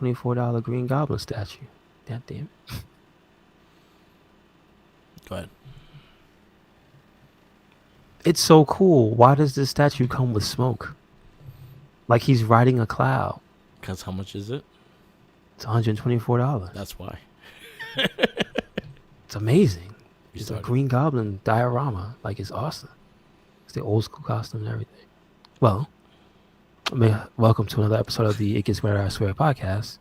$24 Green Goblin statue. God damn. Go ahead. It's so cool. Why does this statue come with smoke? Like he's riding a cloud. Because how much is it? It's $124. That's why. It's amazing. We It's a started. Green Goblin diorama. Like it's awesome. It's the old school costume and everything. Well, welcome to another episode of the It Gets Better I Swear podcast.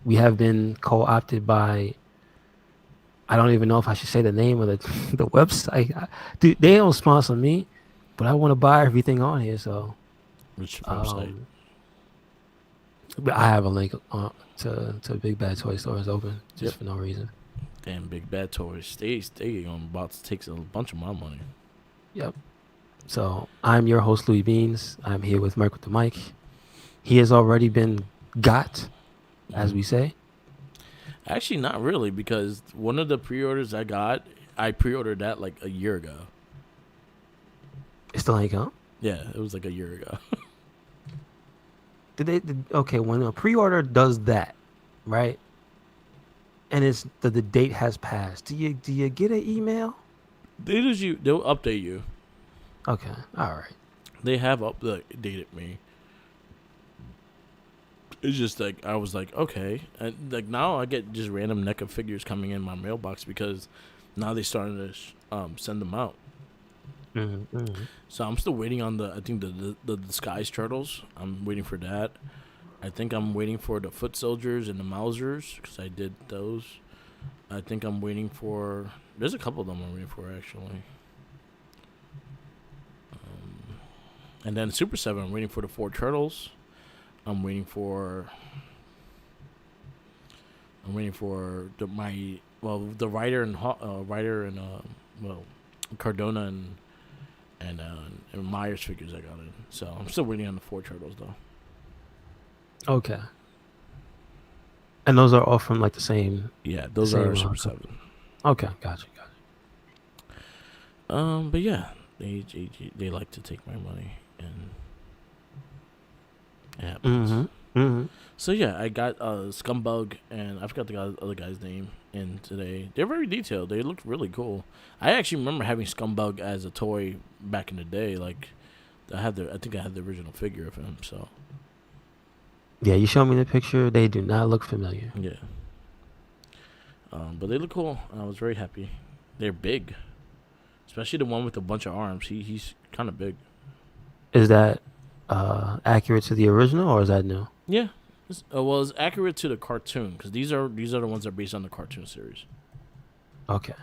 We have been co-opted by, I don't even know if I should say the name of the the website. Dude, they don't sponsor me, but I want to buy everything on here. So Which website? um, but I have a link to Big Bad Toy Store is open just Yep. for no reason. Damn, Big Bad Toys. They about to take a bunch of my money. Yep. So I'm your host, Louis Beans. I'm here with Merc with the mic. He has already been got, as we say. Actually, not really, because one of the pre-orders I got, I pre-ordered that like a year ago. It still ain't come. Yeah, it was like a year ago. Okay, when a pre-order does that, right? And it's the date has passed. Do you get an email? They'll update you. Okay, all right. They have updated me. It's just like I was like, okay, and like now I get just random NECA figures coming in my mailbox because now they starting to send them out. Mm-hmm. So I'm still waiting on I think the disguise turtles. I'm waiting for that. I think I'm waiting for the foot soldiers and the Mausers because I did those. I think I'm waiting for. There's a couple of them I'm waiting for actually. And then Super 7, I'm waiting for the 4 turtles. I'm waiting for the Ryder and Cardona and Myers figures I got in. So I'm still waiting on the 4 turtles though. Okay. And those are all from like the same. Yeah, those Same are Super marker. 7. Okay, gotcha. But yeah, they like to take my money and it happens. Mm-hmm. Mm-hmm. So yeah, I got Scumbug and I forgot the other guy's name in today. They're very detailed. They look really cool. I actually remember having Scumbug as a toy back in the day. Like I think I had the original figure of him. So Yeah, you showed me the picture. They do not look familiar. yeah. But they look cool. And I was very happy. They're big, especially the one with a bunch of arms. He's kind of big. Is that accurate to the original or is that new? Yeah. It's accurate to the cartoon because these are the ones that are based on the cartoon series. Okay.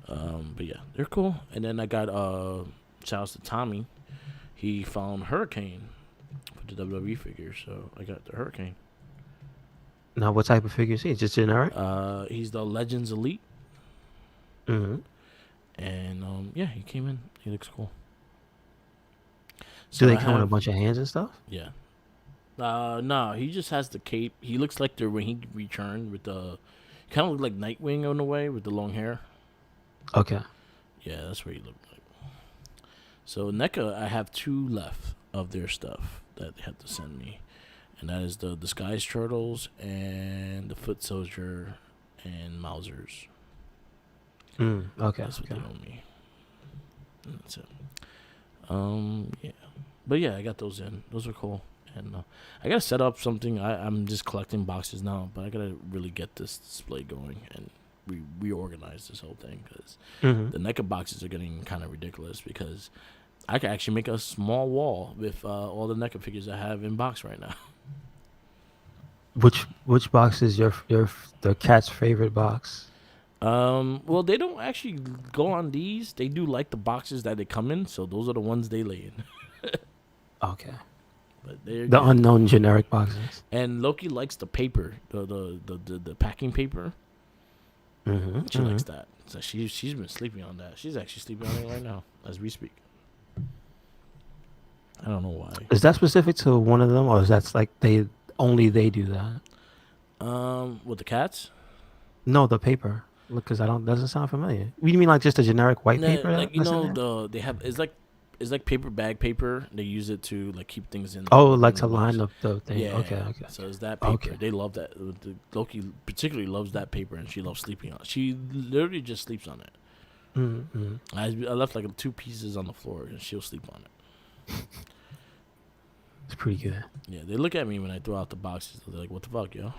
But yeah, they're cool. And then I got shout outs to Tommy. He found Hurricane for the WWE figure, so I got the Hurricane. Now, what type of figure is he? Just generic? He's the Legends Elite, Mm-hmm. and yeah, he came in. He looks cool. Do So they come with a bunch of hands and stuff? Yeah. No, he just has the cape. He looks like when he returned with the kind of look like Nightwing in a way with the long hair. Okay. Yeah, that's what he looked like. So NECA, I have 2 left of their stuff that they have to send me, and that is the Disguise Turtles and the Foot Soldier and Mausers. Okay. That's what Okay. they owe me. And that's it. Yeah, but yeah, I got those in. Those are cool, and I gotta set up something. I'm just collecting boxes now, but I gotta really get this display going and reorganize this whole thing because Mm-hmm. the NECA boxes are getting kind of ridiculous because I could actually make a small wall with all the NECA figures I have in box right now. Which box is the cat's favorite box? Well, they don't actually go on these. They do like the boxes that they come in, so those are the ones they lay in. Okay. But they're The good. unknown generic boxes. And Loki likes the paper, the packing paper. Mm-hmm. She likes that. So she's been sleeping on that. She's actually sleeping on it right now as we speak. I don't know why. Is that specific to one of them, or is that like they do that? With the cats? No, the paper. Look, because doesn't sound familiar. What do you mean, like just a generic white Nah, paper? like That's in there? they have it's like it's like paper bag paper. They use it to like keep things in. Oh, in like the to line box. up the thing. Yeah. Okay, okay, So it's that paper. okay. They love that. Loki particularly loves that paper, and she loves sleeping on it. She literally just sleeps on it. Mm-hmm. I left like 2 pieces on the floor, and she'll sleep on it. It's pretty good. Yeah, they look at me when I throw out the boxes. They're like, "What the fuck, yo?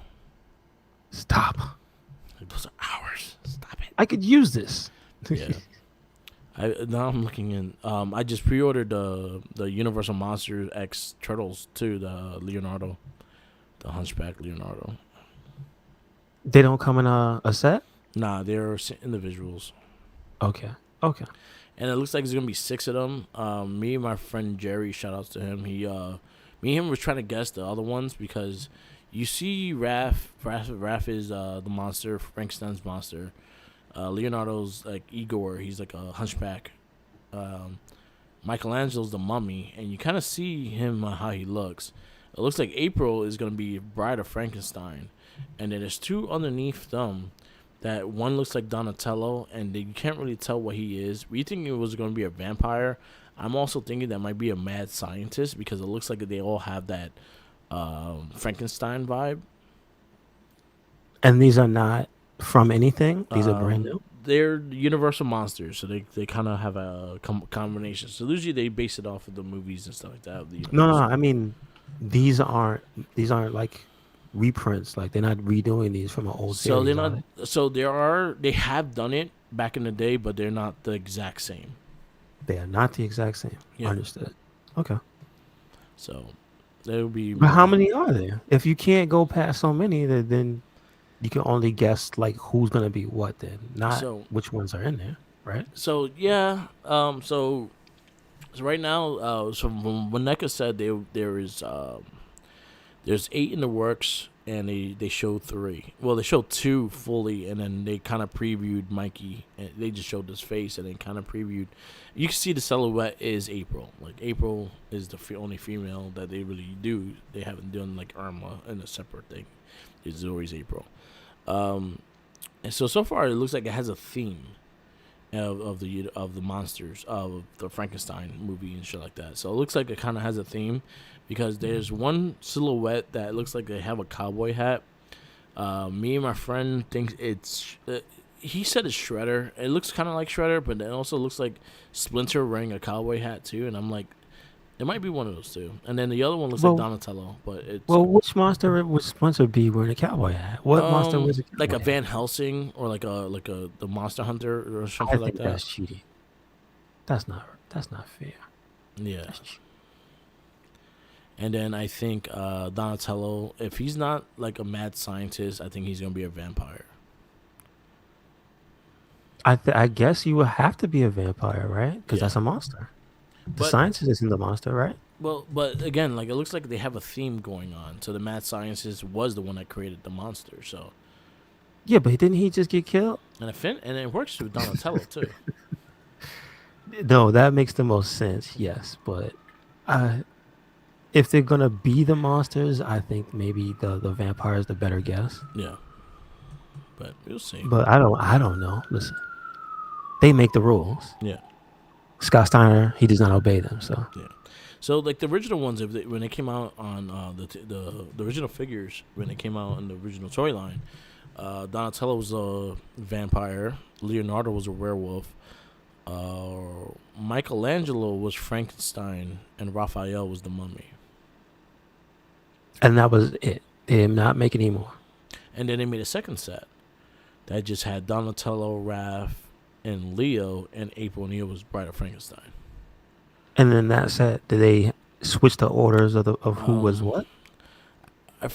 Stop. Like, those are ours. Stop it." I could use this. Yeah. Now I'm looking in. I just pre-ordered the Universal Monsters X Turtles too. The Leonardo, the Hunchback Leonardo. They don't come in a set. Nah, they're individuals, Okay. Okay. and it looks like there's gonna be 6 of them. Me and my friend Jerry, shout outs to him. Me and him was trying to guess the other ones because you see Raph. Raph is the monster, Frankenstein's monster. Leonardo's like Igor. He's like a hunchback. Michelangelo's the mummy, and you kind of see him how he looks. It looks like April is gonna be Bride of Frankenstein, and then there's 2 underneath them. That one looks like Donatello, and you can't really tell what he is. We think it was gonna be a vampire. I'm also thinking that might be a mad scientist because it looks like they all have that Frankenstein vibe. And these are not from anything. These are brand new. They're Universal monsters, so they kind of have a combination. So usually they base it off of the movies and stuff like that. No. I mean, these aren't like reprints. Like they're not redoing these from an old series. So they're are not. they? So they have done it back in the day, but they're not the exact same. They are not the exact same. Yeah. Understood. Okay. So there will be. But how many are there? If you can't go past so many, then you can only guess like who's gonna be what. Then not So- which ones are in there, right? So yeah. So right now, so from what NECA said, there's 8 in the works, and they showed 3. Well, they showed 2 fully, and then they kind of previewed Mikey. And they just showed his face, and then kind of previewed. You can see the silhouette is April. Like April is the only female that they really do. They haven't done like Irma in a separate thing. It's always April. And so far it looks like it has a theme of the monsters of the Frankenstein movie and shit like that. So it looks like it kind of has a theme because there's one silhouette that looks like they have a cowboy hat. Me and my friend thinks it's he said it's Shredder. It looks kind of like Shredder, but it also looks like Splinter wearing a cowboy hat too. And I'm like, it might be one of those 2. And then the other one looks like Donatello, but it's Which monster would Splinter be wearing a cowboy hat? What monster was it? like a Van Helsing or like a the Monster Hunter or I something like think that. that's cheating. That's not fair. Yeah. That's cheating. And then I think Donatello, if he's not like a mad scientist, I think he's gonna be a vampire. I guess you would have to be a vampire, right? Because Yeah. that's a monster. The But- scientist isn't the monster, right? Well, but again, like it looks like they have a theme going on. So the mad scientist was the one that created the monster. So Yeah, but didn't he just get killed? and it works with Donatello too. No, that makes the most sense. Yes, but if they're gonna be the monsters, I think maybe the vampire is the better guess. Yeah. But we'll see. But I don't know. Listen, they make the rules. Yeah. Scott Steiner, he does not obey them. So So like the original ones, when they came out on the original figures, when they came out in the original storyline, Donatello was a vampire, Leonardo was a werewolf, Michelangelo was Frankenstein, and Raphael was the mummy. and that was it. They did not make any more. And then they made a second set that just had Donatello, Raph, and Leo, and April O'Neil was Bride of Frankenstein. And then that set, did they switch the orders of who was what? I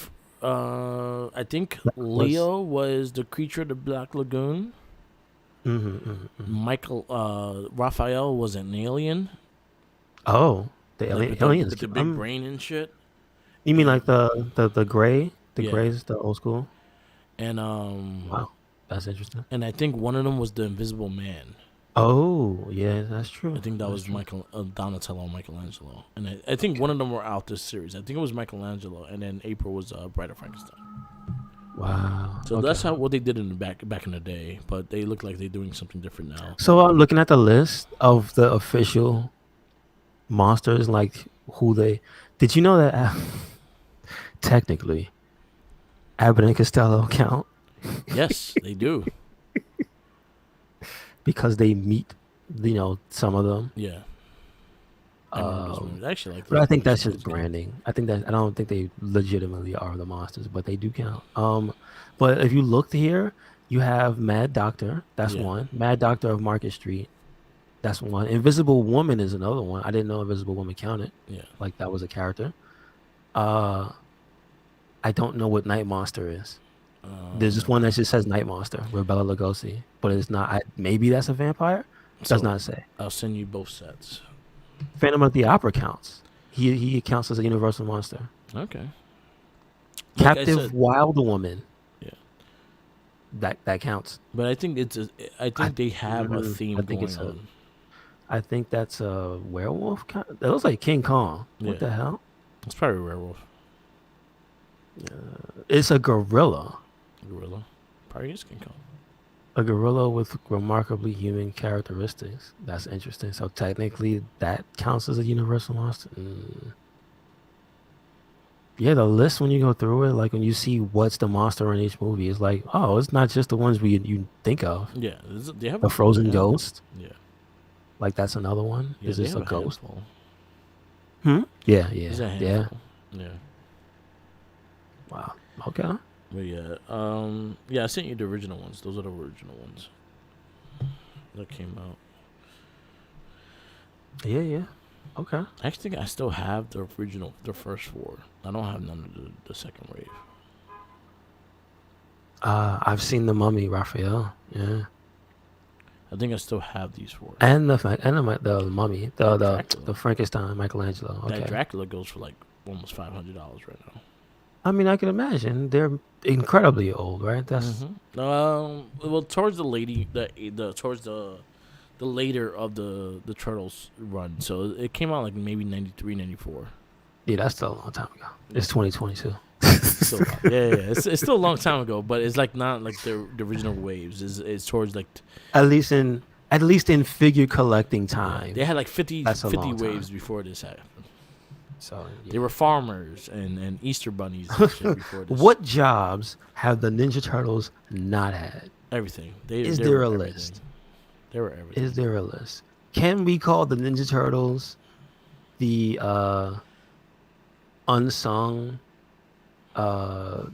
think That was- Leo was the creature of the Black Lagoon. Raphael was an alien. Oh, the Like, alien, with aliens. with the big brain and shit. You mean like the gray? The Yeah. grays, the old school. And Wow, that's interesting. and I think one of them was the Invisible Man. Oh, yeah, that's true. I think that was Donatello and Michelangelo. And I think one of them were out this series. I think it was Michelangelo, and then April was Bride of Frankenstein. Wow. So okay. that's what they did in the back in the day. But they look like they're doing something different now. So I'm looking at the list of the official monsters, like who they. Did you know that technically Abbott and Costello count Yes, they do. because they meet, some of them. Yeah, I remember those Um, movies. I actually like but those I think movies that's when I just was a kid. branding. I don't think they legitimately are the monsters, but they do count. But if you look here, you have Mad Doctor. That's Yeah, one. Mad Doctor of Market Street. That's one. Invisible Woman is another one. I didn't know Invisible Woman counted. yeah. Like that was a character. Uh, I don't know what Night Monster is. There's just No. one that just says Night Monster with Bela Lugosi, but it's not. Maybe that's a vampire. Does So not say. I'll send you both sets. Phantom of the Opera counts. He counts as a universal monster. Okay. Like I Captive said, Wild Woman. yeah. That counts. But I think I I think they have a I theme think going it's a. on. I think that's a werewolf. That looks like King Kong. What Yeah, the hell? it's probably a werewolf, It's a gorilla. gorilla. Probably is King Kong. A gorilla with remarkably human characteristics. That's interesting. So technically, that counts as a universal monster. Yeah, the list when you go through it, like when you see what's the monster in each movie, it's like, oh, it's not just the ones you think of. Yeah, they have The they Frozen have Ghost, yeah like that's another one. yeah Is they this have a a ghost? handful. Yeah, There's yeah, a yeah. handful. Yeah, Wow. Okay. but yeah. I sent you the original ones. Those are the original ones that came out. Yeah, yeah. Okay. I actually think I still have the original, the first four. I don't have none of the second wave. I've seen the Mummy, Raphael. Yeah, I think I still have these four. and the Mummy, That the Dracula, Frankenstein, Michelangelo. that Okay. Dracula goes for like almost $500 right now. I mean, I can imagine they're incredibly old, right? That's Well, towards the lady, the towards the later of the Turtles run, so it came out like maybe 93, 94. yeah, that's still a long time ago. Yeah. It's 2022. It's still, yeah. It's still a long time ago, but it's like not like the original waves. It's towards like At least in figure collecting yeah, time. they had like 50, That's a 50 long waves time. before this happened. So They yeah. were farmers and Easter bunnies and shit before this. What jobs have the Ninja Turtles not had? Everything. Is They there were a everything. list? They were everything. Is there a list? Can we call the Ninja Turtles the unsung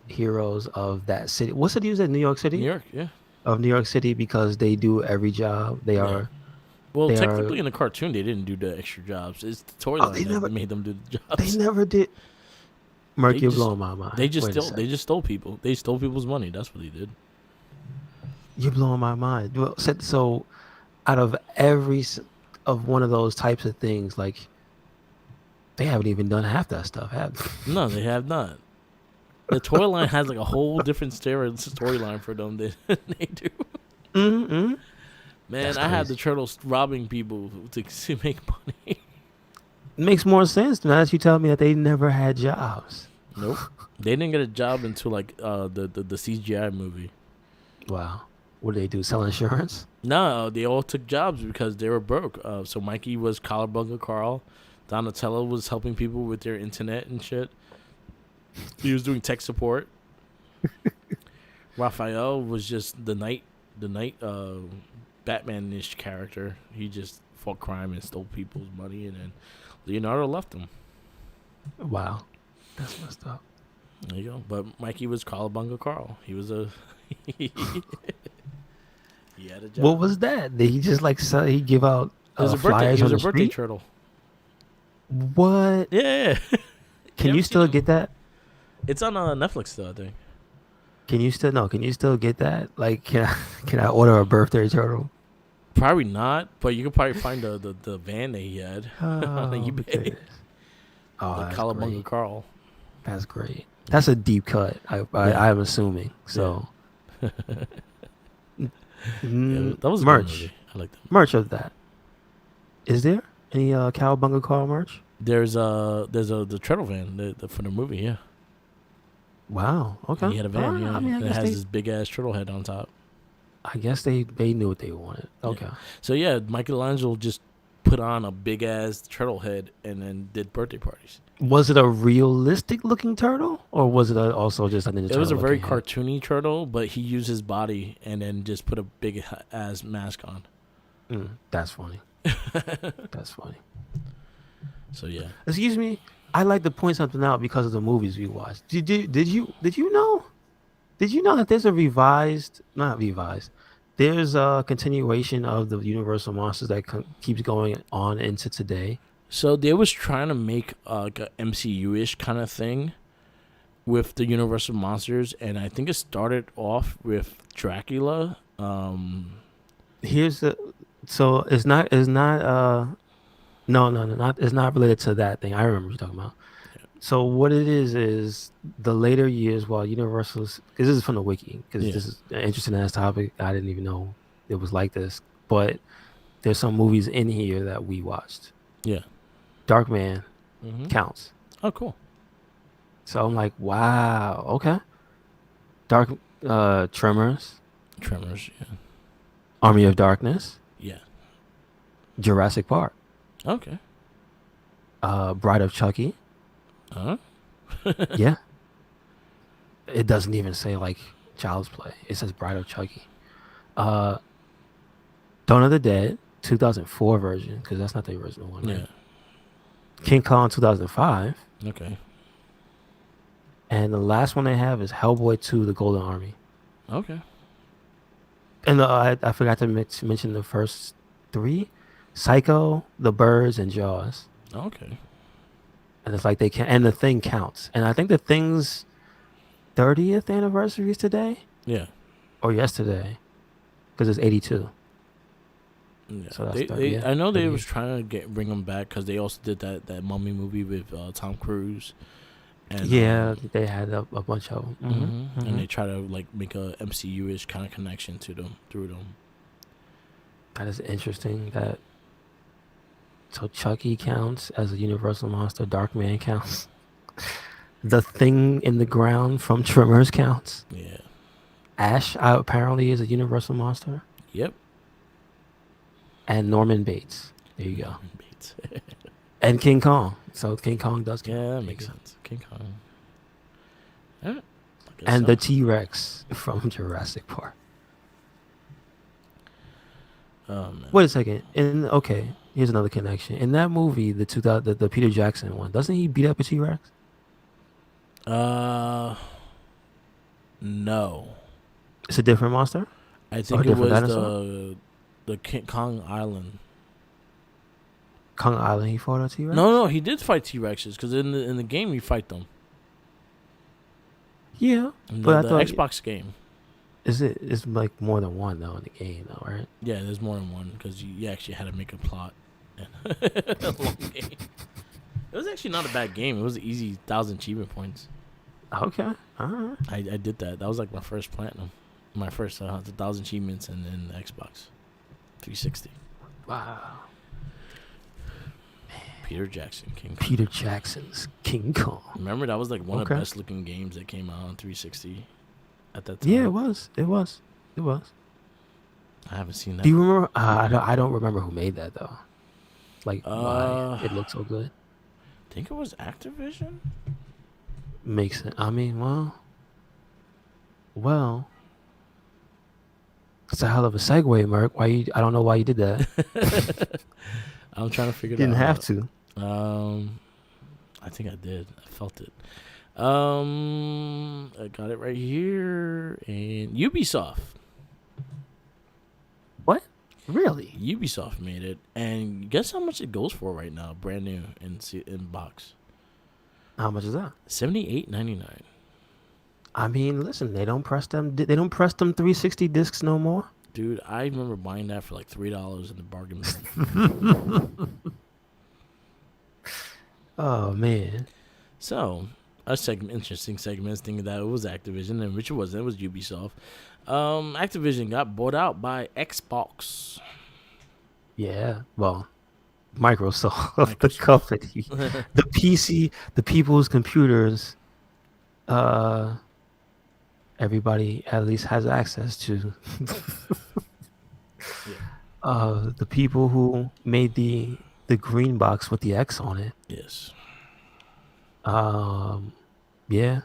heroes of that city? What city is that? New York City? New York, yeah. Of New York City because they do every job. They Yeah. are. Well, They technically are. in the cartoon they didn't do the extra jobs. It's the toy Oh, line that made them do the They jobs. never did. Merc, They you're just blowing my mind. they just Wait a stole they second. just stole people. They stole people's money. That's what they did. You're blowing my mind. Well, so out of of one of those types of things, like they haven't even done half that stuff, have No, they have not. The toy line has like a whole different storyline for them than they do. mm-hmm. Man, That's I had the crazy. turtles robbing people to make money. Makes more sense now that you tell me that they never had jobs. Nope. They didn't get a job until like the CGI movie. Wow. What do they do? Sell insurance? No, they all took jobs because they were broke. So Mikey was Collar Carl. Donatello was helping people with their internet and shit. He was doing tech support. Raphael was just the night Batman-ish character. He just fought crime and stole people's money, and then Leonardo left him. Wow. That's messed up. There you go. But Mikey was Collar Carl. He was a he had a job. What was that? Did he just like sell, he give out It was a birthday. flyers He was on a the birthday street? turtle. What? Yeah. Can ever you seen still him? get that? It's on Netflix still, I think. Can you still no? Can you still get that? Like, can I order a birthday turtle? Probably not, but you could probably find the van that he had on Oh, eBay. goodness. Oh, The that's Collar great. Carl. That's great. That's a deep cut. Yeah. I'm assuming. So, Yeah, that was a good merch. movie. I like that. Merch of that. Is there any Cowabunga Carl merch? There's the turtle van for the movie. Yeah, Wow. Okay. he had a van. Alright, Yeah, I mean, and it has this big ass turtle head on top. I guess they knew what they wanted. Okay. So yeah, Michelangelo just put on a big ass turtle head and then did birthday parties. Was it a realistic looking turtle, or was it also just a Ninja It Turtle? was a very looking head? cartoony turtle, but he used his body and then just put a big ass mask on. That's funny. That's funny. So yeah. Excuse me. I like to point something out because of the movies we watched. Did you know? Did you know that there's a not revised? There's a continuation of the Universal Monsters that keeps going on into today. So they was trying to make like a MCU-ish kind of thing with the Universal Monsters, and I think it started off with Dracula. Here's the so it's not no, not it's not related to that thing. I remember what you're talking about. So what it is the later years while Universal's, because this is from the wiki, because Yeah. this is an interesting ass topic. I didn't even know it was like this, but there's some movies in here that we watched. Yeah. Darkman counts. Oh, cool. So I'm like, wow, okay. Tremors, Tremors. Yeah. Army of Darkness, Yeah. Jurassic Park, Okay. Bride of Chucky. Huh? Yeah. It doesn't even say like Child's Play. It says Bride of Chucky. Dawn of the Dead, 2004 version, because that's not the original one. Right? Yeah. King Kong, 2005. Okay. And the last one they have is Hellboy 2, The Golden Army. Okay. And I forgot to mention the first three: Psycho, The Birds, and Jaws. Okay. And it's like they can, and the Thing counts. And I think the Thing's 30th anniversary is today Yeah. or yesterday, because it's 82. Yeah. So that's 30, yeah, I know they 30 was years. trying to bring them back because they also did that Mummy movie with Tom Cruise. And, Yeah, they had a bunch of them. Mm-hmm. And they try to like make a MCU-ish kind of connection to them through them. That is interesting. So Chucky counts as a Universal monster. Darkman counts. The Thing in the Ground from Tremors counts. Yeah. Ash apparently is a Universal monster. Yep. And Norman Bates. There you go. Bates. And King Kong. So King Kong does count. Yeah, that There you makes go. sense. King Kong. Yeah. And the T-Rex from Jurassic Park. Man. Wait a second. Okay, here's another connection. In that movie, the Peter Jackson one, doesn't he beat up a T-Rex? No. It's a different monster? I think it different was dinosaur? the King Kong Island. Kong Island, he fought a T-Rex? No, he did fight T-Rexes because in the game you fight them. Yeah, In but the I thought Xbox game. it's like more than one though in the game though, right? Yeah, there's more than one because you actually had to make a plot. A long game. It was actually not a bad game. It was an easy 1,000 achievement points. Okay, all right. I did that. That was like my first platinum. My first 1,000 achievements and then the Xbox 360. Wow. Peter Jackson, King Kong. Peter Jackson's King Kong. Remember, that was like one of Okay. the best looking games that came out on 360 at that time. Yeah, it was. I haven't seen that. Do you remember? I don't remember who made that though. Like why it looked so good. I think it was Activision. Makes sense. I mean, well. It's a hell of a segue, Merc. I don't know why you did that. I'm trying to figure it out. Didn't have to. I think I did. I felt it. I got it right here. And Ubisoft. What? Really? Ubisoft made it, and guess how much it goes for right now, brand new in box. How much is that? $78.99. I mean, listen, they don't press them 360 discs no more. Dude, I remember buying that for like $3 in the bargain bin. Oh man. So, interesting segments thinking that it was Activision, and which it wasn't. It was Ubisoft. Activision got bought out by Xbox. Yeah. Well, Microsoft. The company, the PC, the people's computers. Everybody at least has access to. The people who made the green box with the X on it. Yes. Um, yeah,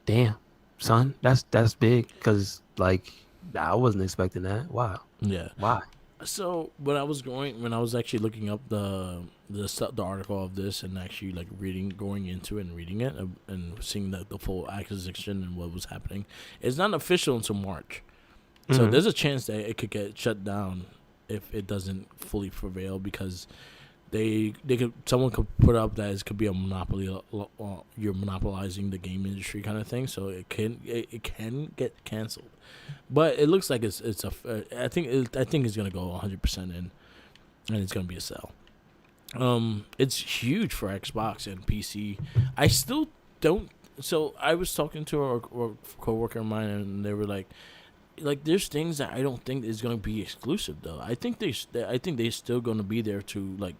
damn, son, that's big because like I wasn't expecting that. Wow, Yeah. why? So when I was actually looking up the article of this and actually like going into it and reading it and seeing the full acquisition and what was happening, it's not official until March. So Mhm. there's a chance that it could get shut down if it doesn't fully prevail because someone could put up that it could be a monopoly. You're monopolizing the game industry kind of thing, so it can get canceled. But it looks like I think it's gonna go 100% in, and it's gonna be a sell. It's huge for Xbox and PC. I still don't. So I was talking to a coworker of mine, and they were like there's things that I don't think is gonna be exclusive though. I think they're still gonna be there to like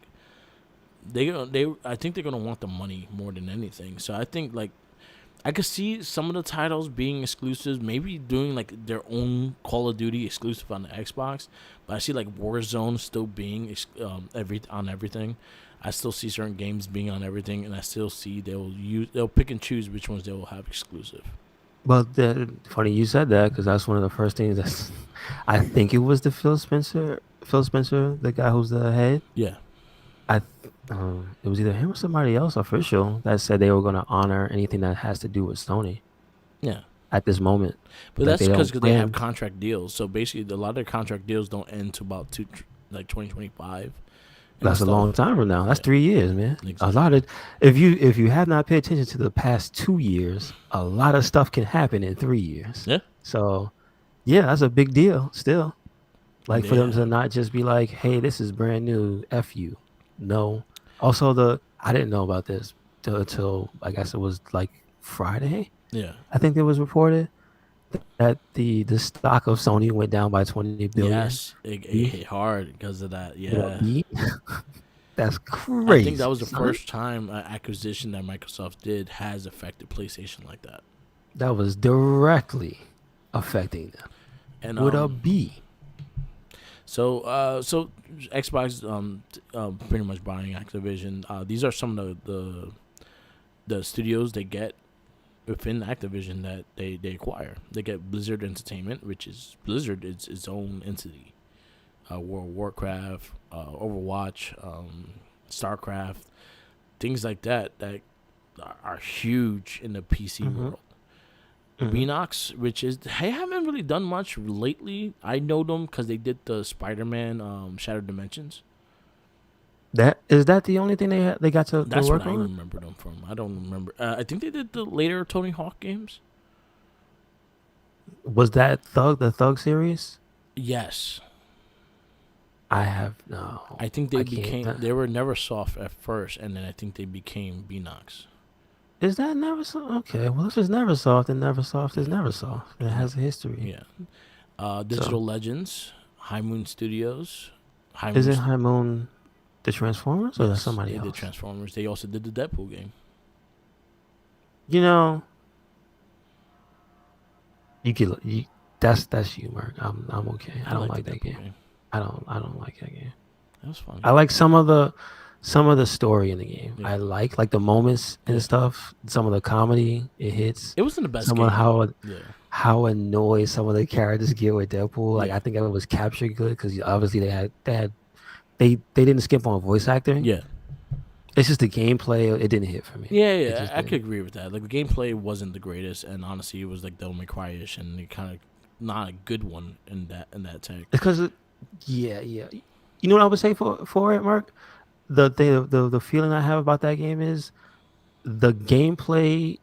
I think they're gonna want the money more than anything. So I think like I could see some of the titles being exclusives, maybe doing like their own Call of Duty exclusive on the Xbox. But I see like Warzone still being on everything. I still see certain games being on everything, and I still see they'll pick and choose which ones they will have exclusive. Well, funny you said that because that's one of the first things that I think it was the Phil Spencer, the guy who's the head. Yeah, It was either him or somebody else official that said they were going to honor anything that has to do with Sony yeah. at this moment. But Like that's they because don't they have plan. contract deals. So basically, a lot of their contract deals don't end to about 2025 and That's a stuff. long time from now. That's Yeah, 3 years, man. A exactly. lot of if you have not paid attention to the past 2 years, a lot of stuff can happen in 3 years. Yeah, So yeah, that's a big deal still. Like for them yeah. to not just be like, hey, this is brand new, F you. No. Also I didn't know about this until I guess it was like Friday. Yeah. I think it was reported that the stock of Sony went down by 20 billion. Yes, it B, hit hard because of that. you know, Yeah. B. That's I think that crazy, was the son. first time an acquisition that Microsoft did has affected PlayStation like that. That was directly affecting them And with a B. so Xbox pretty much buying Activision. These are some of the studios they get within Activision that they acquire. They get Blizzard Entertainment, which is Blizzard is its own entity. World of Warcraft, Overwatch, StarCraft, things like that are huge in the PC Mm-hmm. world. Mm-hmm. Beanox, which is they haven't really done much lately. I know them because they did the Spider-Man Shattered Dimensions. That the only thing they got to That's what work I on? remember them from. I don't remember. I think they did the later Tony Hawk games. Was that the Thug series? Yes, I have no. I think they I can't. became. They were Neversoft at first, and then I think they became Beanox. Is that Neversoft? Okay, well, if it's Neversoft, then Neversoft is Neversoft. It has a history. Yeah. Digital So, Legends, High Moon Studios. High is Moon. it High Moon, the Transformers, or is that Yes, somebody they did else? Transformers. They also did the Deadpool game. You know, you could. That's humor. I'm okay. I don't like like the that Deadpool game. game. I don't like that game. That was fun. I like some of the story in the game. Yeah. I like the moments and Yeah. stuff. Some of the comedy it hits. It wasn't the best Some game. of Yeah. how annoyed some of the characters get with Deadpool. Like Yeah. I think it was captured good because obviously they didn't skip on voice acting. Yeah. It's just the gameplay. It didn't hit for me. Yeah, It yeah, just I could didn't. agree with that. Like the gameplay wasn't the greatest, and honestly, it was like Devil May Cry-ish, and it kind of not a good one in that tech. It's because yeah. You know what I would say for it, Mark? The feeling I have about that game is the gameplay.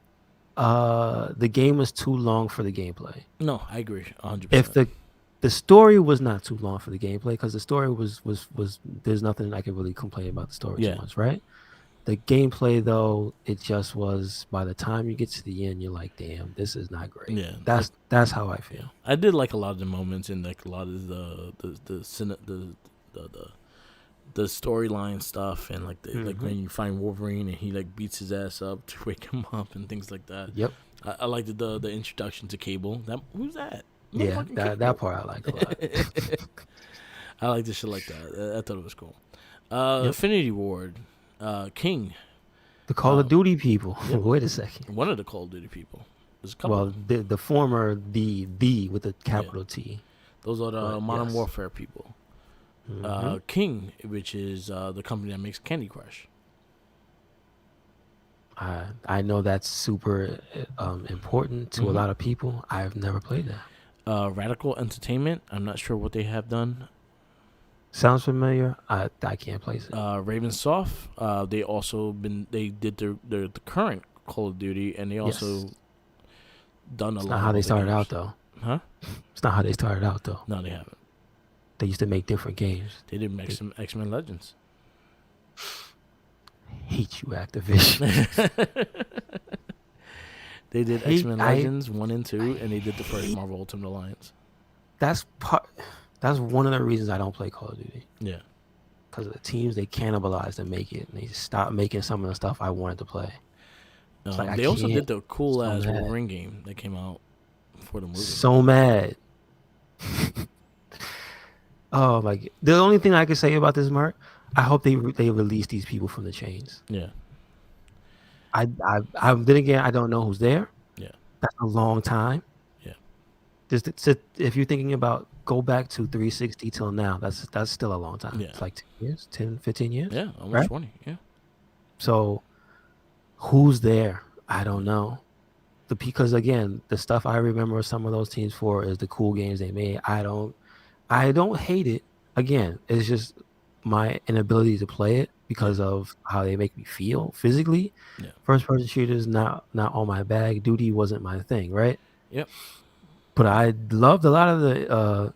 The game was too long for the gameplay. No, I agree, If 100%. the story was not too long for the gameplay, because the story was there's nothing I could really complain about the story Yeah. too much, right? The gameplay though, it just was by the time you get to the end, you're like, damn, this is not great. Yeah, That's how I feel. I did like a lot of the moments and like a lot of the storyline stuff and like like when you find Wolverine and he like beats his ass up to wake him up and things like that. Yep. I liked the introduction to Cable. Who's that? Yeah, Motherfucking that Cable. part I like a lot. I like this shit like that. I thought it was cool. Yep. Infinity Ward, King, The Call of Duty people. Yep. Wait a second. one of the Call of Duty people. There's a couple. Well, the former the with the capital T. Those are the But, Modern yes. Warfare people. Mhm. King, which is the company that makes Candy Crush. I know that's super important to a lot of people. I've never played that. Radical Entertainment. I'm not sure what they have done. Sounds familiar. I can't place it. Ravensoft. They did the current Call of Duty, and they also Yes. done a It's lot. not how of they other started games. out though. Huh? It's not how they started out though. No, they haven't. They used to make different games. They did make some X-Men Legends. Hate you, Activision. They did Hate- X-Men I- Legends 1 and 2, and they did the first Marvel Ultimate Alliance. That's one of the reasons I don't play Call of Duty. Yeah. Because of the teams they cannibalized and make it, and they stopped making some of the stuff I wanted to play. like, I They also can't- did the cool ass so mad. Wolverine game that came out for the movie. So mad. Oh my! The only thing I can say about this, Mark, I hope they release these people from the chains. Yeah. Then again, I don't know who's there. Yeah. That's a long time. Yeah. If you're thinking about go back to 360 till now, that's still a long time. Yeah. It's like 10 years, 10, 15 years. Yeah, almost Right? 20. Yeah. So who's there? I don't know. Because again, the stuff I remember some of those teams for is the cool games they made. I don't hate it. Again, it's just my inability to play it because of how they make me feel physically. Yeah. First person shooters not on my bag. Duty wasn't my thing, right? Yep. But I loved a lot of the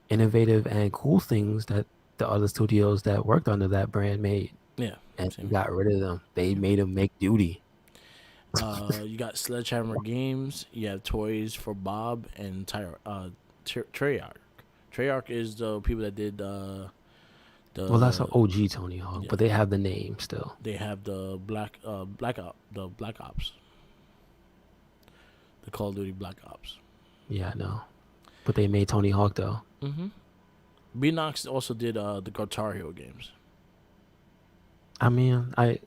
innovative and cool things that the other studios that worked under that brand made, Yeah. and Same. got rid of them. They made them make Duty. You got Sledgehammer Games. You have Toys for Bob and Treyarch. Treyarch is the people that did the. Well, that's an OG Tony Hawk, yeah. but they have the name still. They have the Black Ops. The Call of Duty Black Ops. Yeah, I know. But they made Tony Hawk though. Mm-hmm. Beanox also did the Guitar Hero games. I mean, I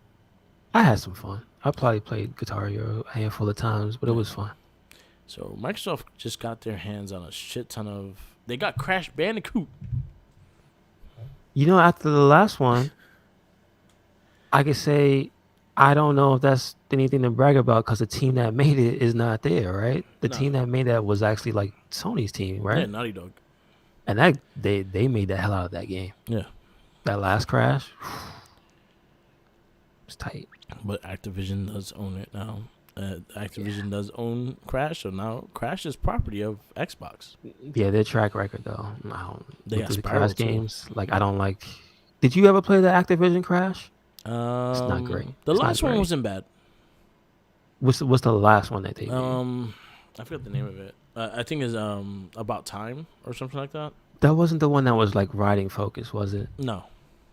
had some fun. I probably played Guitar Hero a handful of times, but it was fun. So Microsoft just got their hands on a shit ton of. They got Crash Bandicoot. You know, after the last one, I could say I don't know if that's anything to brag about because the team that made it is not there, right? The No. team that made that was actually like Sony's team, right? Yeah, Naughty Dog. And that they made the hell out of that game. Yeah. That last Crash, it's tight. But Activision does own it now. Activision does own Crash, so now Crash is property of Xbox. Yeah, their track record though. I don't, They with got the Spyro, Crash too. games, like I don't like. Did you ever play the Activision Crash? not great. The It's not last one great. wasn't bad. What's the last one that they made? I forgot the name of it. I think it's About Time or something like that. That wasn't the one that was like riding focus, was it? No.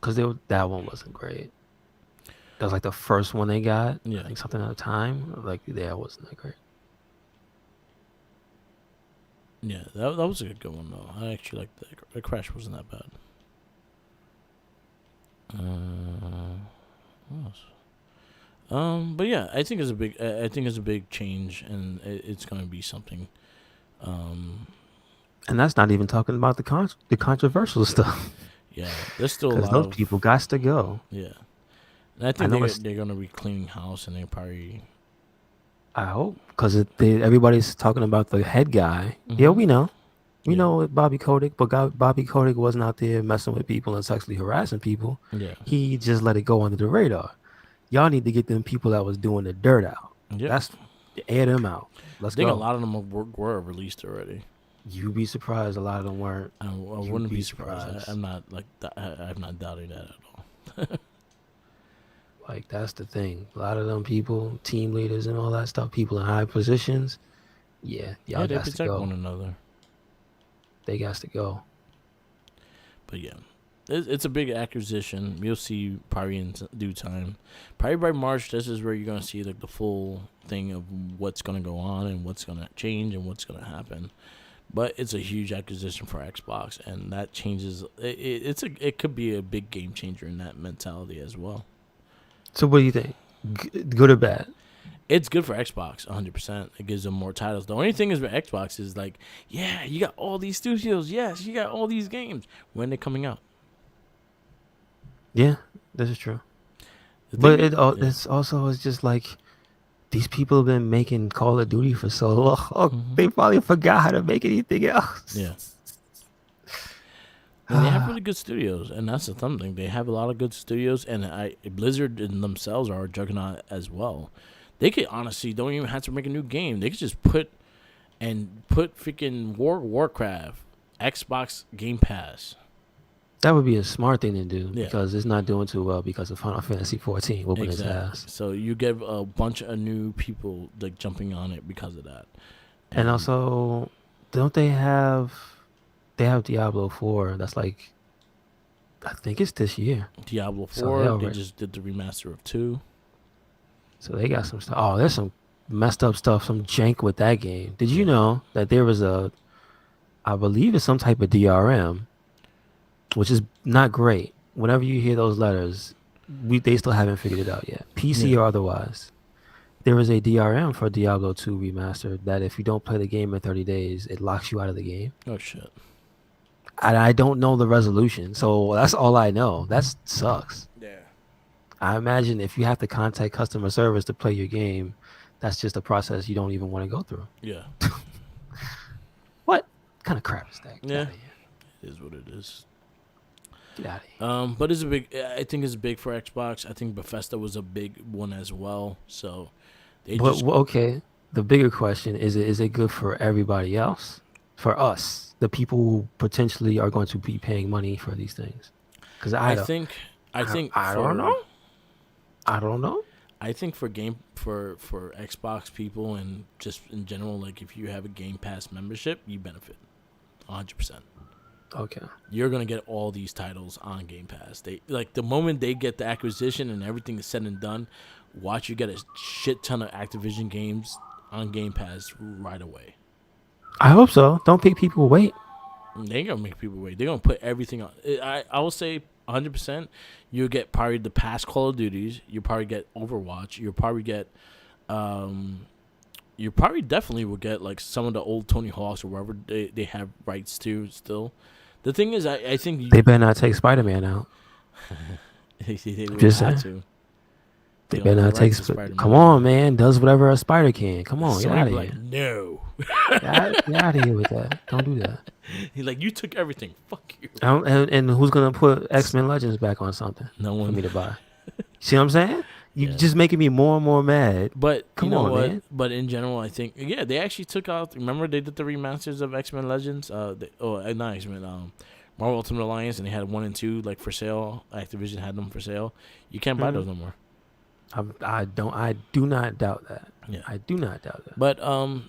Because that one wasn't great. That was like the first one they got. Yeah. Like something at a time. Like that wasn't that great. Yeah, that was a good one though. I actually liked that. The Crash wasn't that bad. What else? But yeah, I think it's a big change, and it's going to be something. And that's not even talking about the controversial stuff. Yeah, there's still a Because lot those of people got to go. Yeah, and I think know they're, it's- they're going to be cleaning house, and they probably I hope. Because everybody's talking about the head guy. Yeah, Mhm. we know. We Yeah. know Bobby Kotick, but Bobby Kotick wasn't out there messing with people and sexually harassing people. yeah He just let it go under the radar. Y'all need to get them people that was doing the dirt out. yeah. That's air them out. Let's I think go. a lot of them were released already. You'd be surprised. A lot of them weren't. I You'd wouldn't be be surprised. surprised. I'm not like that. I'm not doubting that at all. Like that's the thing. A lot of them people, team leaders and all that stuff, people in high positions. Yeah, y'all They got to protect go. one another. They got to go. But yeah, it's a big acquisition. You'll see probably in due time. Probably by March, this is where you're gonna see like the full thing of what's gonna go on and what's gonna change and what's gonna happen. But it's a huge acquisition for Xbox, and that changes. It could be a big game changer in that mentality as well. So what do you think? Good or bad? It's good for Xbox, 100%. It gives them more titles. The only thing is with Xbox is like, yeah, you got all these studios. Yes, you got all these games. When they're coming out. Yeah, this is true. The But thing is- it's also it's just like these people have been making Call of Duty for so long. Mhm. They probably forgot how to make anything else. yeah. And they have really good studios, and that's the something. They have a lot of good studios, and Blizzard in themselves are a juggernaut as well. They could honestly don't even have to make a new game. They could just put freaking Warcraft Xbox Game Pass. That would be a smart thing to do Yeah. because it's not doing too well because of Final Fantasy 14 whooping his ass. So you get a bunch of new people like jumping on it because of that. And also, don't they have Diablo 4? That's like, I think it's this year. Diablo 4, So they they already- just did the remaster of 2. So they got some stuff. Oh, there's some messed up stuff, some jank with that game. Did you know that there was I believe it's some type of DRM, which is not great. Whenever you hear those letters, they still haven't figured it out yet, PC Yeah. or otherwise. There is a DRM for Diablo 2 Remastered that if you don't play the game in 30 days, it locks you out of the game. Oh shit. And I don't know the resolution, so that's all I know. That sucks. Yeah. I imagine if you have to contact customer service to play your game, that's just a process you don't even want to go through. Yeah. What kind of crap is that? Get Yeah. outta here. It is what it is. Get out of here. But it's a big. I think it's big for Xbox. I think Bethesda was a big one as well. So they But just okay, the bigger question is it good for everybody else? For us, the people who potentially are going to be paying money for these things? Because I think I don't know. I don't know. I think for Xbox people and just in general, like if you have a Game Pass membership, you benefit 100%. Okay. You're gonna get all these titles on Game Pass. They like the moment they get the acquisition and everything is said and done, watch you get a shit ton of Activision games on Game Pass right away. I hope so. Don't make people wait. They ain't gonna make people wait. They're gonna put everything on. I will say 100%. You'll get probably the past Call of Duties. You'll probably get Overwatch. You'll probably get, you probably definitely will get like some of the old Tony Hawks or wherever they have rights to still. The thing is, I think They better not take Spider-Man out. they would Just have saying. to. They They better own not the take. rights to Spider-Man. Come on, man. Does whatever a spider can. Come on, get Sony out be of like, here. no. Get out of here with that. Don't do that. He's like, you took everything. Fuck you. And who's gonna put X-Men Legends back on something No for one. me to buy? See what I'm saying? You're Yeah. just making me more and more mad. But Come you know on, what? man. But in general, I think they actually took out. Remember they did the remasters of X-Men Legends. Not X-Men. Marvel Ultimate Alliance, and they had 1 and 2 like for sale. Activision had them for sale. You can't buy those no more. I do not doubt that. Yeah. I do not doubt that. But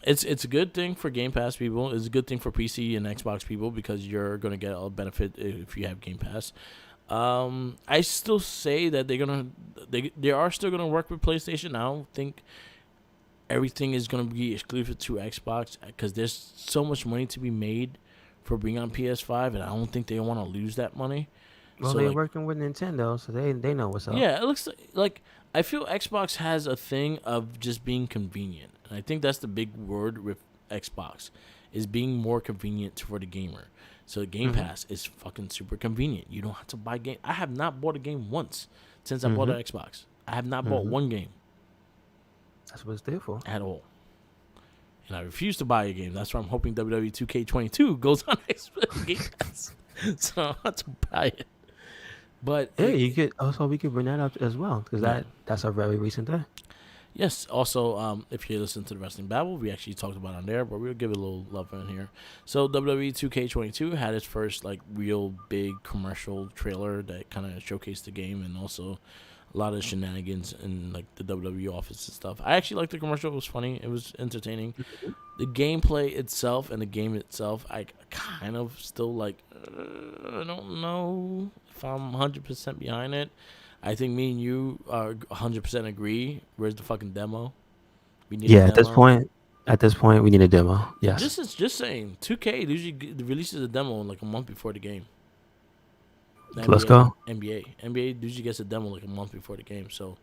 it's a good thing for Game Pass people. It's a good thing for PC and Xbox people because you're gonna get a benefit if you have Game Pass. I still say that they are still gonna work with PlayStation. I don't think everything is gonna be exclusive to Xbox because there's so much money to be made for being on PS5, and I don't think they want to lose that money. Well, So, they're like, working with Nintendo, so they know what's up. yeah, it looks like I feel Xbox has a thing of just being convenient. And I think that's the big word with Xbox is being more convenient for the gamer. So Game Pass is fucking super convenient. You don't have to buy game. I have not bought a game once since I bought an Xbox. I have not bought one game That's what it's there for. at all. And I refuse to buy a game. That's why I'm hoping WWE 2K22 goes on Xbox Game Pass. So I'll have to buy it. But Yeah, you could also we could bring that up as well because Yeah. that's a very recent thing. yes, also, if you listen to the Wrestling Babble, we actually talked about it on there, but we'll give it a little love in here. So WWE 2K22 had its first like real big commercial trailer that kind of showcased the game and also a lot of shenanigans in like the WWE office and stuff. I actually liked the commercial. It was funny. It was entertaining. The gameplay itself and the game itself, I kind of still like. I don't know if I'm 100% behind it. I think me and you are 100% agree. Where's the fucking demo? We need a Yeah, at this demo. point, At this point, we need a demo. Yes. Just saying, 2K usually releases a demo like a month before the game. The Let's go. NBA usually gets a demo like a month before the game. So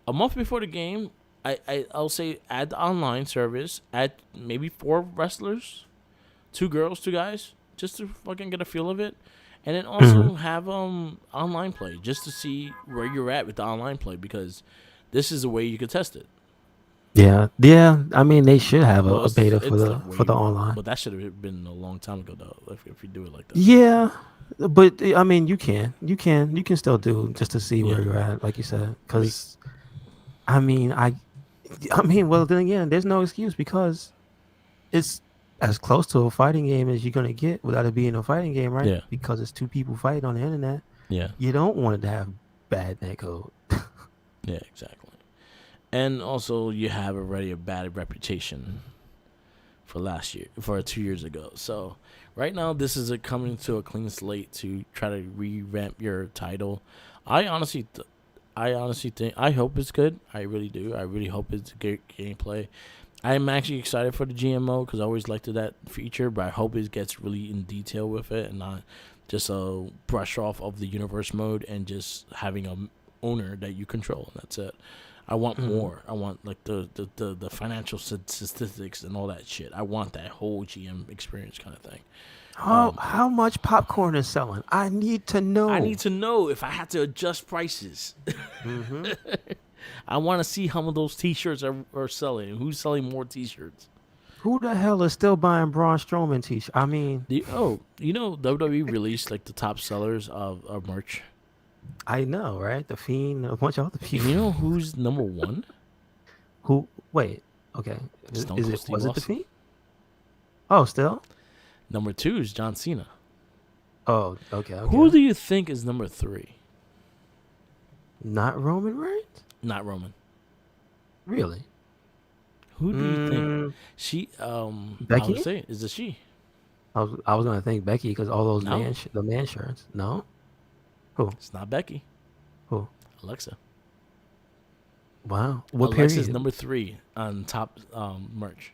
a month before the game, I'll say add the online service, add maybe 4 wrestlers, 2 girls, 2 guys, just to fucking get a feel of it, and then also have online play just to see where you're at with the online play, because this is a way you could test it. Yeah, yeah. I mean, they should have Well, a beta for it's the like way, for the online. but that should have been a long time ago though. If you do it like that, Yeah, but I mean, you can still do just to see where yeah, you're at, like you said. Because I mean, I mean, well, then again, there's no excuse because it's as close to a fighting game as you're gonna get without it being a fighting game, right? yeah, Because it's 2 people fighting on the internet. yeah, You don't want it to have bad netcode. yeah, exactly. And also, you have already a bad reputation for 2 years ago. So right now, this is coming to a clean slate to try to revamp your title. I honestly, think I hope it's good. I really do. I really hope it's a good gameplay. I'm actually excited for the GMO because I always liked that feature, but I hope it gets really in detail with it and not just a brush off of the universe mode and just having a owner that you control. And that's it. I want more. I want like the financial statistics and all that shit. I want that whole GM experience kind of thing. How much popcorn is selling? I need to know. I need to know if I have to adjust prices. I want to see how many of those T-shirts are selling. Who's selling more T-shirts? Who the hell is still buying Braun Strowman t-shirt? I mean, WWE released like the top sellers of merch. I know, right? The Fiend, a bunch of other people. You know who's number 1? Who? Wait. Okay. Stone Is Cold it? Steve Was it the Austin. Fiend? Oh, still. Number 2 is John Cena. Oh, okay. Who do you think is number 3? Not Roman Reigns? Not Roman. Really? Who do you think? She Becky? I would say is it she? I was gonna think Becky because all those No. the man shirts. No. Who? It's not Becky. Who? Alexa. Wow. What Alexa's period? number 3 on top merch.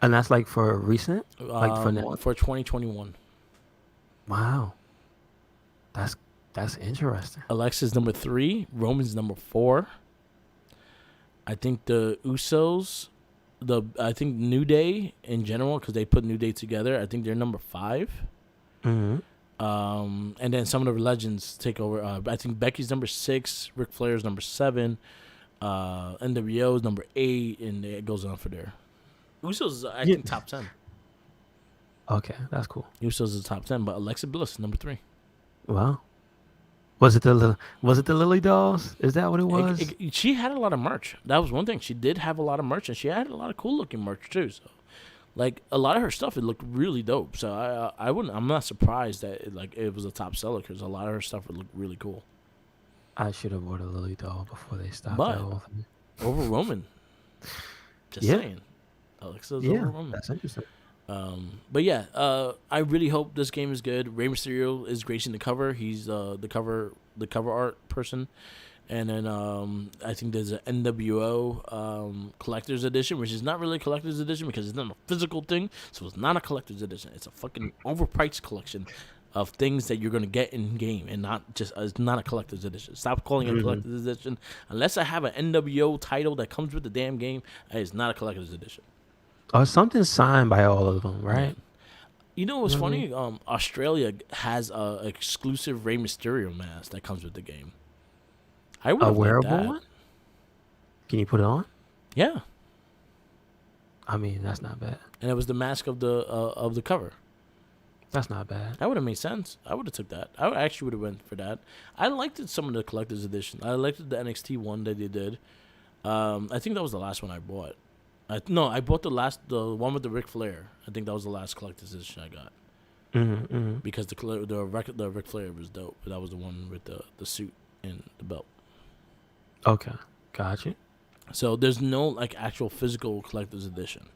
And that's like for recent, like for now. For 2021. Wow. That's interesting. Alexa's number 3. Roman's number 4. I think the Usos, I think New Day in general, because they put New Day together. I think they're number 5. Mm-hmm. And then some of the legends take over. I think Becky's number 6, Ric Flair's number 7, NWO's number 8, and it goes on for there. Usos is I think top 10. Okay, that's cool. Usos is top 10, but Alexa Bliss number 3. Wow. Was it the Lily Dolls? Is that what it was? She had a lot of merch. That was one thing. She did have a lot of merch, and she had a lot of cool looking merch too. So, like a lot of her stuff, it looked really dope. So I'm not surprised that it was a top seller because a lot of her stuff would look really cool. I should have bought a Lily doll before they stopped But that whole thing. over Roman, just Yeah. saying, Alexa's Yeah, over Roman. that's interesting. But yeah, I really hope this game is good. Rey Mysterio is gracing the cover. He's the cover art person, and then I think there's an NWO collector's edition, which is not really a collector's edition because it's not a physical thing. So it's not a collector's edition. It's a fucking overpriced collection of things that you're gonna get in game, and not just it's not a collector's edition. Stop calling it a collector's edition. Unless I have an NWO title that comes with the damn game, it's not a collector's edition. Or something signed by all of them, right? You know what's funny? Australia has a exclusive Rey Mysterio mask that comes with the game. I would A have liked wearable that. one? Can you put it on? Yeah, I mean, that's not bad. and it was the mask of the cover. That's not bad. That would have made sense. I would have took that. I actually would have went for that. I liked some of the collector's edition. I liked the NXT one that they did. I think that was the last one I bought. I bought the one with the Ric Flair. I think that was the last collector's edition I got. Because the Ric Flair was dope. But that was the one with the suit and the belt. Okay, gotcha. So there's no like actual physical collector's edition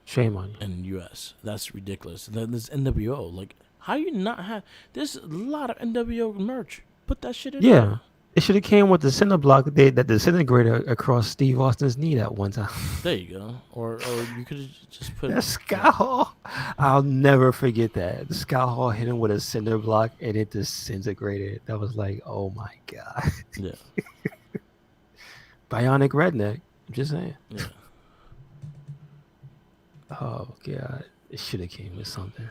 Shame on you. in the US. That's ridiculous. Then there's NWO. Like how you not have? There's a lot of NWO merch. Put that shit in. Yeah, there. It should have came with the cinder block that disintegrator across Steve Austin's knee that one time. There you go. Or you could have just put. That Scott Hall, I'll never forget that. The Scott Hall hit him with a cinder block and it disintegrated. That was like, oh my god, Yeah. bionic redneck. I'm just saying. Yeah. Oh god, it should have came with something.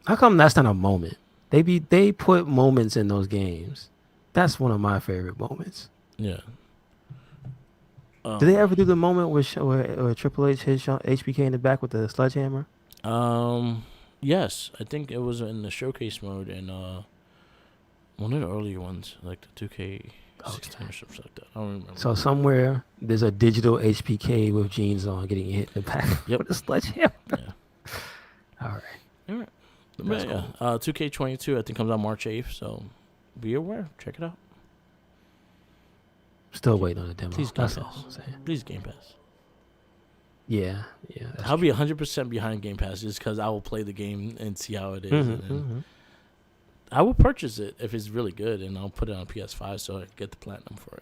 How come that's not a moment? They put moments in those games. That's one of my favorite moments. Yeah. Did they ever do the moment where Triple H hit HBK in the back with the sledgehammer? Yes, I think it was in the showcase mode and one of the earlier ones, like the 2K16 or something like that. I don't remember. So somewhere there's a digital HBK with jeans on getting hit in the back with a sledgehammer. Yeah. All right. All right. That's Yeah. 2K22 I think comes out March 8th, so be aware. Check it out. Still waiting on the demo. Please Game That's all Pass. I'm saying. Please Game Pass. Yeah. That's I'll be 100% behind Game Pass just because I will play the game and see how it is. And then I will purchase it if it's really good, and I'll put it on PS5 so I can get the platinum for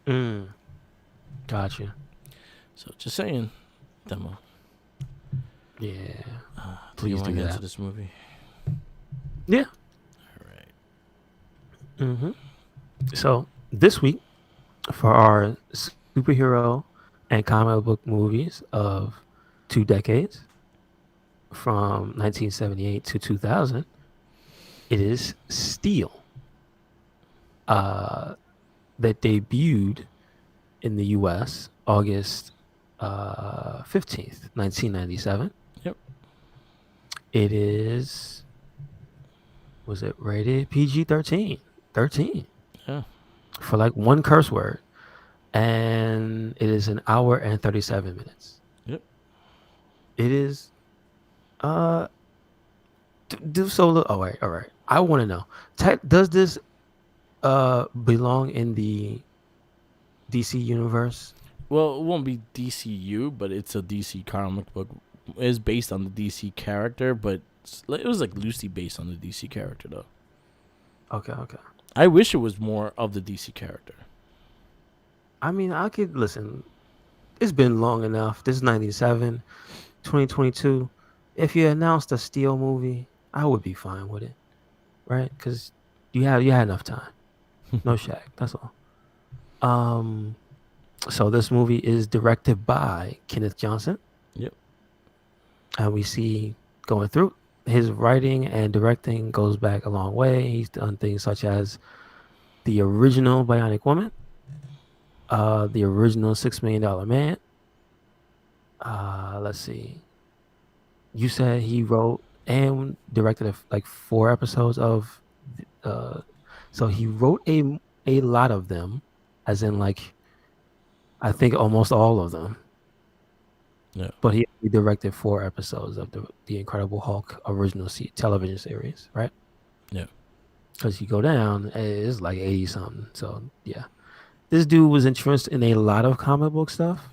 it. Gotcha. So just saying, demo. Yeah. Do you Please want to do get that. into this movie? Yeah. All right. So this week, for our superhero and comic book movies of 2 decades, from 1978 to 2000, it is Steel. That debuted in the U.S. August 15th, 1997. Yep. It is. Was it rated PG-13? 13. Yeah. For like one curse word. And it is an hour and 37 minutes. Yep. It is do solo. All right. I want to know. Does this belong in the DC universe? Well, it won't be DCU, but it's a DC comic book. It's based on the DC character, but it was like loosely based on the DC character, though. Okay. I wish it was more of the DC character. I mean, I could listen. It's been long enough. This is 97, 2022. If you announced a Steel movie, I would be fine with it, right? Because you had enough time. No Shaq. That's all. So this movie is directed by Kenneth Johnson. Yep. And we see going through his writing and directing goes back a long way. He's done things such as the original Bionic Woman, the original $6 Million Man. Let's see. You said he wrote and directed like 4 episodes of. So he wrote a lot of them, as in like, I think almost all of them. Yeah. But he directed 4 episodes of the Incredible Hulk original television series, right? Yeah. Because you go down, it's like 80 something. So yeah, this dude was interested in a lot of comic book stuff.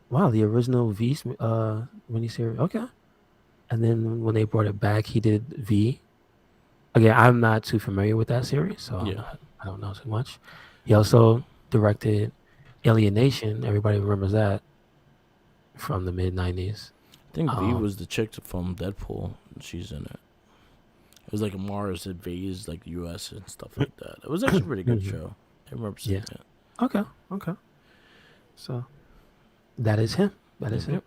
Wow, the original V miniseries. Okay. And then when they brought it back, he did V. Again, I'm not too familiar with that series, so I don't know too much. He also directed Alienation. Everybody remembers that from the mid-90s. I think V was the chick from Deadpool. She's in it. It was like a Mars invades like the U.S. and stuff like that. It was actually a pretty good show. I remember seeing it. Okay. So that is him. That is him.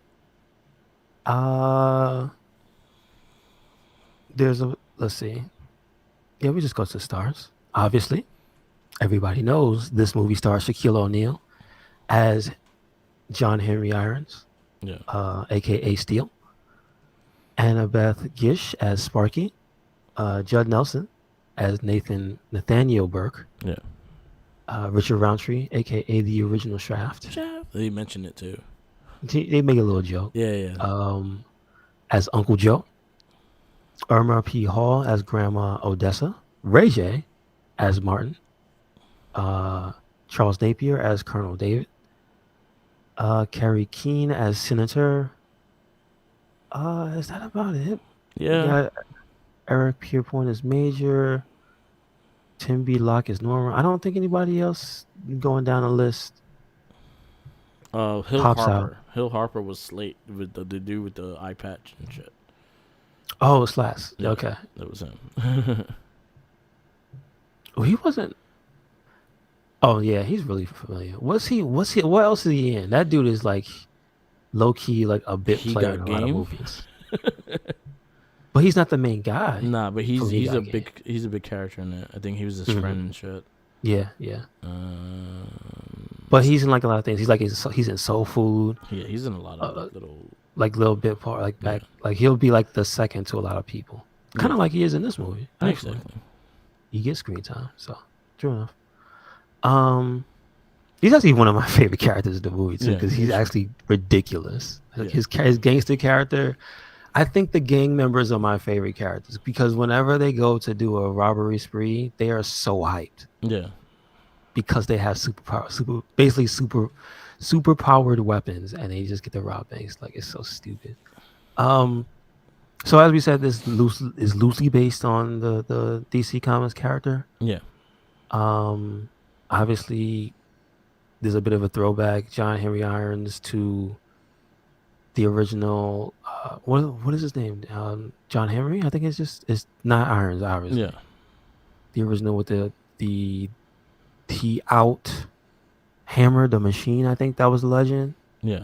Let's see. Yeah, we just go to the stars. Obviously, everybody knows this movie stars Shaquille O'Neal as John Henry Irons, aka Steel, Annabeth Gish as Sparky, Judd Nelson as Nathaniel Burke, Richard Roundtree, aka the original Shaft. They mentioned it too. They make a little joke. Yeah. As Uncle Joe, Irma P. Hall as Grandma Odessa, Ray J as Martin, Charles Napier as Colonel David, Carrie Keene as Senator. Is that about it? Yeah. Eric Pierpoint as Major. Tim B. Locke is Norman. I don't think anybody else going down the list Hill pops out. Harper. Hill Harper was Slate with the dude with the eye patch and shit. Oh, Slash. Yeah. Okay. That was him. Well, he wasn't. Oh yeah, he's really familiar. What's he? What else is he in? That dude is like low key like a bit He player Got in a lot of Game? movies. But he's not the main guy. Nah, but for He he's Got a Game. big character in it. I think he was his Mhm. friend and shit. Yeah, yeah. Um, But he's in like a lot of things. He's in Soul Food, yeah, he's in a lot of uh, little. like little bit part, like Yeah, back, like he'll be like the second to a lot of people, kind yeah, of like he is in this movie. Actually, exactly. he gets screen time, so true enough. Um, he's actually one of my favorite characters in the movie too, Yeah, because me he's too. actually ridiculous. Like Yeah, his gangster character. I think the gang members are my favorite characters because whenever they go to do a robbery spree, they are so hyped yeah, because they have basically super powered weapons, and they just get to rob banks. Like it's so stupid. Um, so as we said, this is loosely based on the DC Comics character. yeah, Obviously, there's a bit of a throwback, John Henry Irons, to the original. What is his name? John Henry. I think it's not Irons, obviously. yeah, The original with the he out hammer the machine. I think that was the legend. yeah,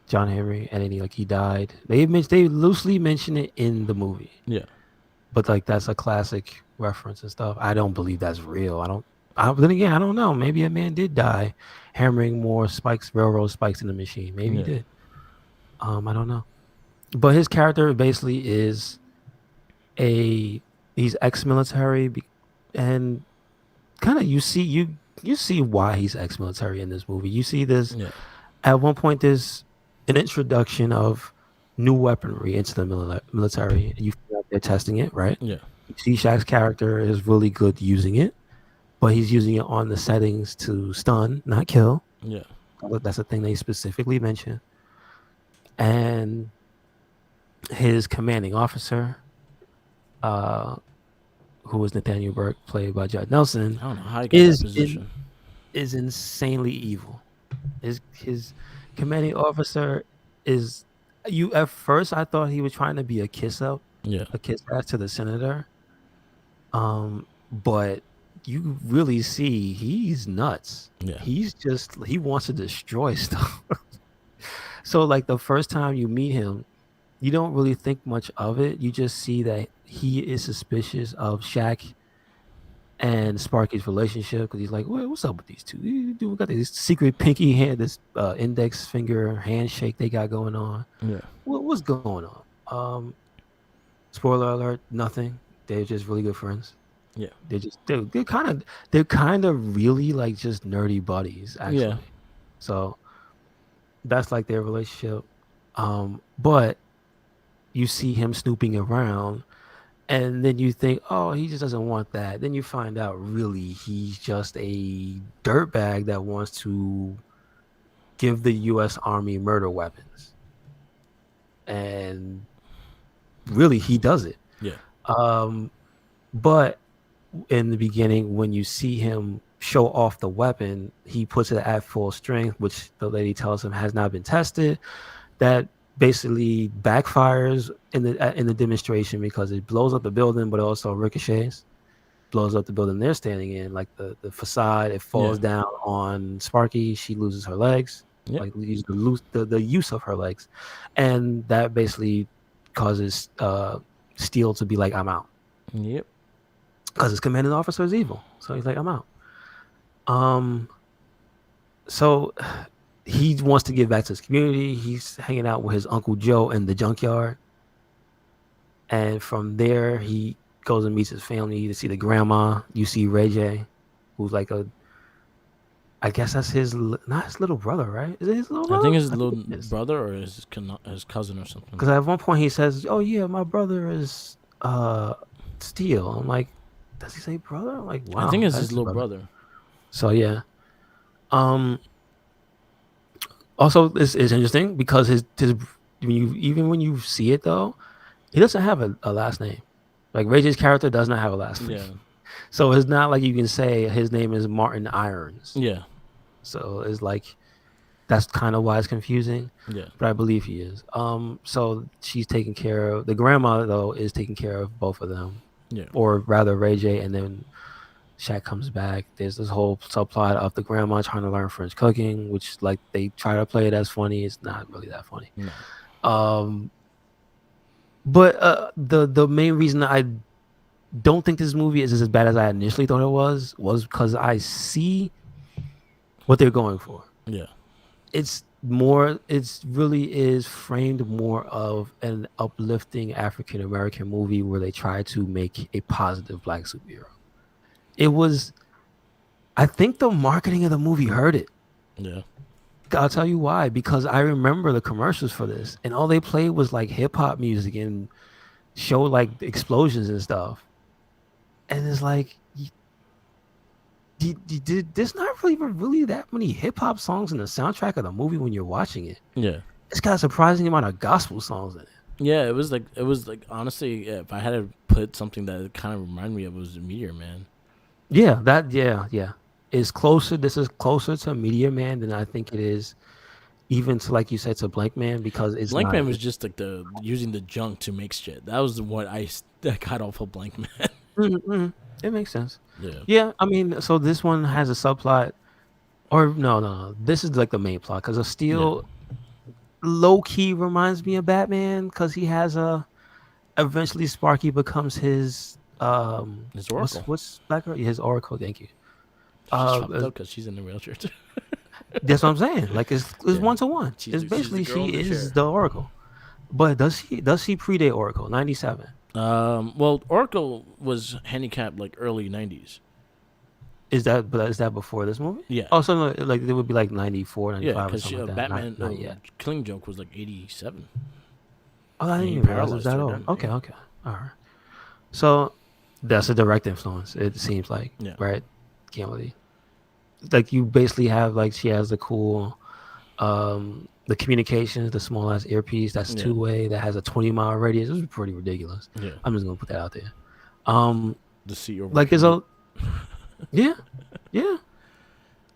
John Henry, and then he died. They loosely mention it in the movie, yeah. but like that's a classic reference and stuff. I don't believe that's real. Then again, I don't know. Maybe a man did die hammering more railroad spikes in the machine. Maybe he Yeah. did. I don't know. But his character basically is he's ex-military, and kind of you see why he's ex-military in this movie. You see this Yeah, at one point. There's an introduction of new weaponry into the military. You feel like they're testing it, right? yeah, You see Shaq's character is really good using it, but he's using it on the settings to stun, not kill. yeah, That's a thing they specifically mention. And his commanding officer, who was Nathaniel Burke, played by Judd Nelson, I don't know how he got is that position. is insanely evil. His commanding officer is you. At first, I thought he was trying to be a kiss ass to the senator. But you really see he's nuts. Yeah, He wants to destroy stuff. So like the first time you meet him, you don't really think much of it. You just see that he is suspicious of Shaq and Sparky's relationship because he's like, what's up with these two? We got this secret pinky hand, this index finger handshake they got going on. yeah, What's going on? Spoiler alert, nothing. They're just really good friends. yeah, They're kind of really like just nerdy buddies actually. Yeah. So that's like their relationship. But you see him snooping around, and then you think, oh, he just doesn't want that. Then you find out really he's just a dirtbag that wants to give the U.S. Army murder weapons, and really he does it. yeah, But in the beginning, when you see him show off the weapon, he puts it at full strength, which the lady tells him has not been tested. That basically backfires in the demonstration because it blows up the building, but it also ricochets, blows up the building they're standing in, like the facade. It falls down on Sparky. She loses her legs, Yep. like the use of her legs, and that basically causes Steele to be like, I'm out. Yep. Because his commanding officer is evil. So he's like, I'm out. So he wants to give back to his community. He's hanging out with his Uncle Joe in the junkyard. And from there, he goes and meets his family to see the grandma. You see Ray J, who's like I guess that's not his little brother, right? Is it his little brother? I think his little brother or his cousin or something. Because at one point he says, oh yeah, my brother is Steele. I'm like, does he say brother? I'm like, wow. I think it's his little brother. So yeah. Also, it's interesting because his when you see it though, he doesn't have a last name. Like Ray J's character does not have a last name. Yeah. So it's not like you can say his name is Martin Irons. Yeah, So it's like that's kind of why it's confusing. yeah, But I believe he is. So she's taking care of the grandma though is taking care of both of them, yeah, or rather Ray J, and then Shaq comes back. There's this whole subplot of the grandma trying to learn French cooking, which like they try to play it as funny. It's not really that funny. no, Um, but the main reason I don't think this movie is as bad as I initially thought it was because I see what they're going for. yeah, It's really is framed more of an uplifting African American movie where they try to make a positive black superhero. It was, I think the marketing of the movie hurt it. yeah, I'll tell you why, because I remember the commercials for this and all they played was like hip hop music and show like explosions and stuff. And it's like, there's not really that many hip hop songs in the soundtrack of the movie when you're watching it. yeah. It's got a surprising amount of gospel songs in it. Yeah, it was like honestly, yeah, if I had to put something that kind of reminded me of, it was Meteor Man. Yeah. It's closer. This is closer to Meteor Man than I think it is, even to like you said to Blank Man because it's Blank not. Man was just like the using the junk to make shit. That was what that got off of Blank Man. Mm-mm. It makes sense. Yeah, Yeah, I mean, so this one has a subplot, or no. This is like the main plot because a Steel low key reminds me of Batman because he has a. Eventually, Sparky becomes his his Oracle. What's Black Girl? Yeah, his Oracle. Thank you. She's fucked up because she's in the wheelchair too. That's what I'm saying. Like it's Yeah. 1-to-1. She's It's the basically girl in she the is chair. the Oracle. But does she predate Oracle? 97. Well, Oracle was handicapped like early '90s. Is that before this movie? Yeah, Oh, so no, like it would be like 94, yeah, 95 or because something like that. Batman Not yet. Killing Joke was like '87. Oh, I and didn't he even realize it was paralyzed that her old. then, Okay, yeah. okay. All right. So that's a direct influence, it seems like. Yeah. Right? Can't really. Like you basically have like she has the cool the communications, the small ass earpiece that's Yeah. two-way that has a 20-mile radius. This is pretty ridiculous. Yeah, I'm just gonna put that out there. Um the seat over. like it's a yeah. the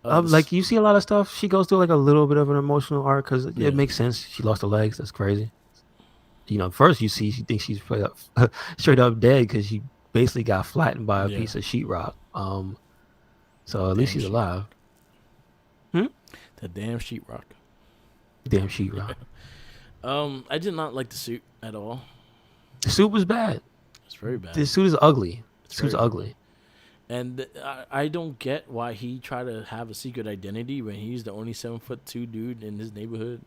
Like you see a lot of stuff. She goes through like a little bit of an emotional arc because Yeah. it makes sense. She lost her legs. That's crazy. You know, first you see she thinks she's straight up dead because she basically got flattened by a Yeah. piece of sheetrock. So at least Damn she's sheetrock. alive. the damn sheetrock. Damn sheetrock. I did not like the suit at all. The suit was bad. It's very bad. The suit is ugly. The It's suit's very ugly. And I don't get why he tried to have a secret identity when he's the only 7'2" dude in his neighborhood.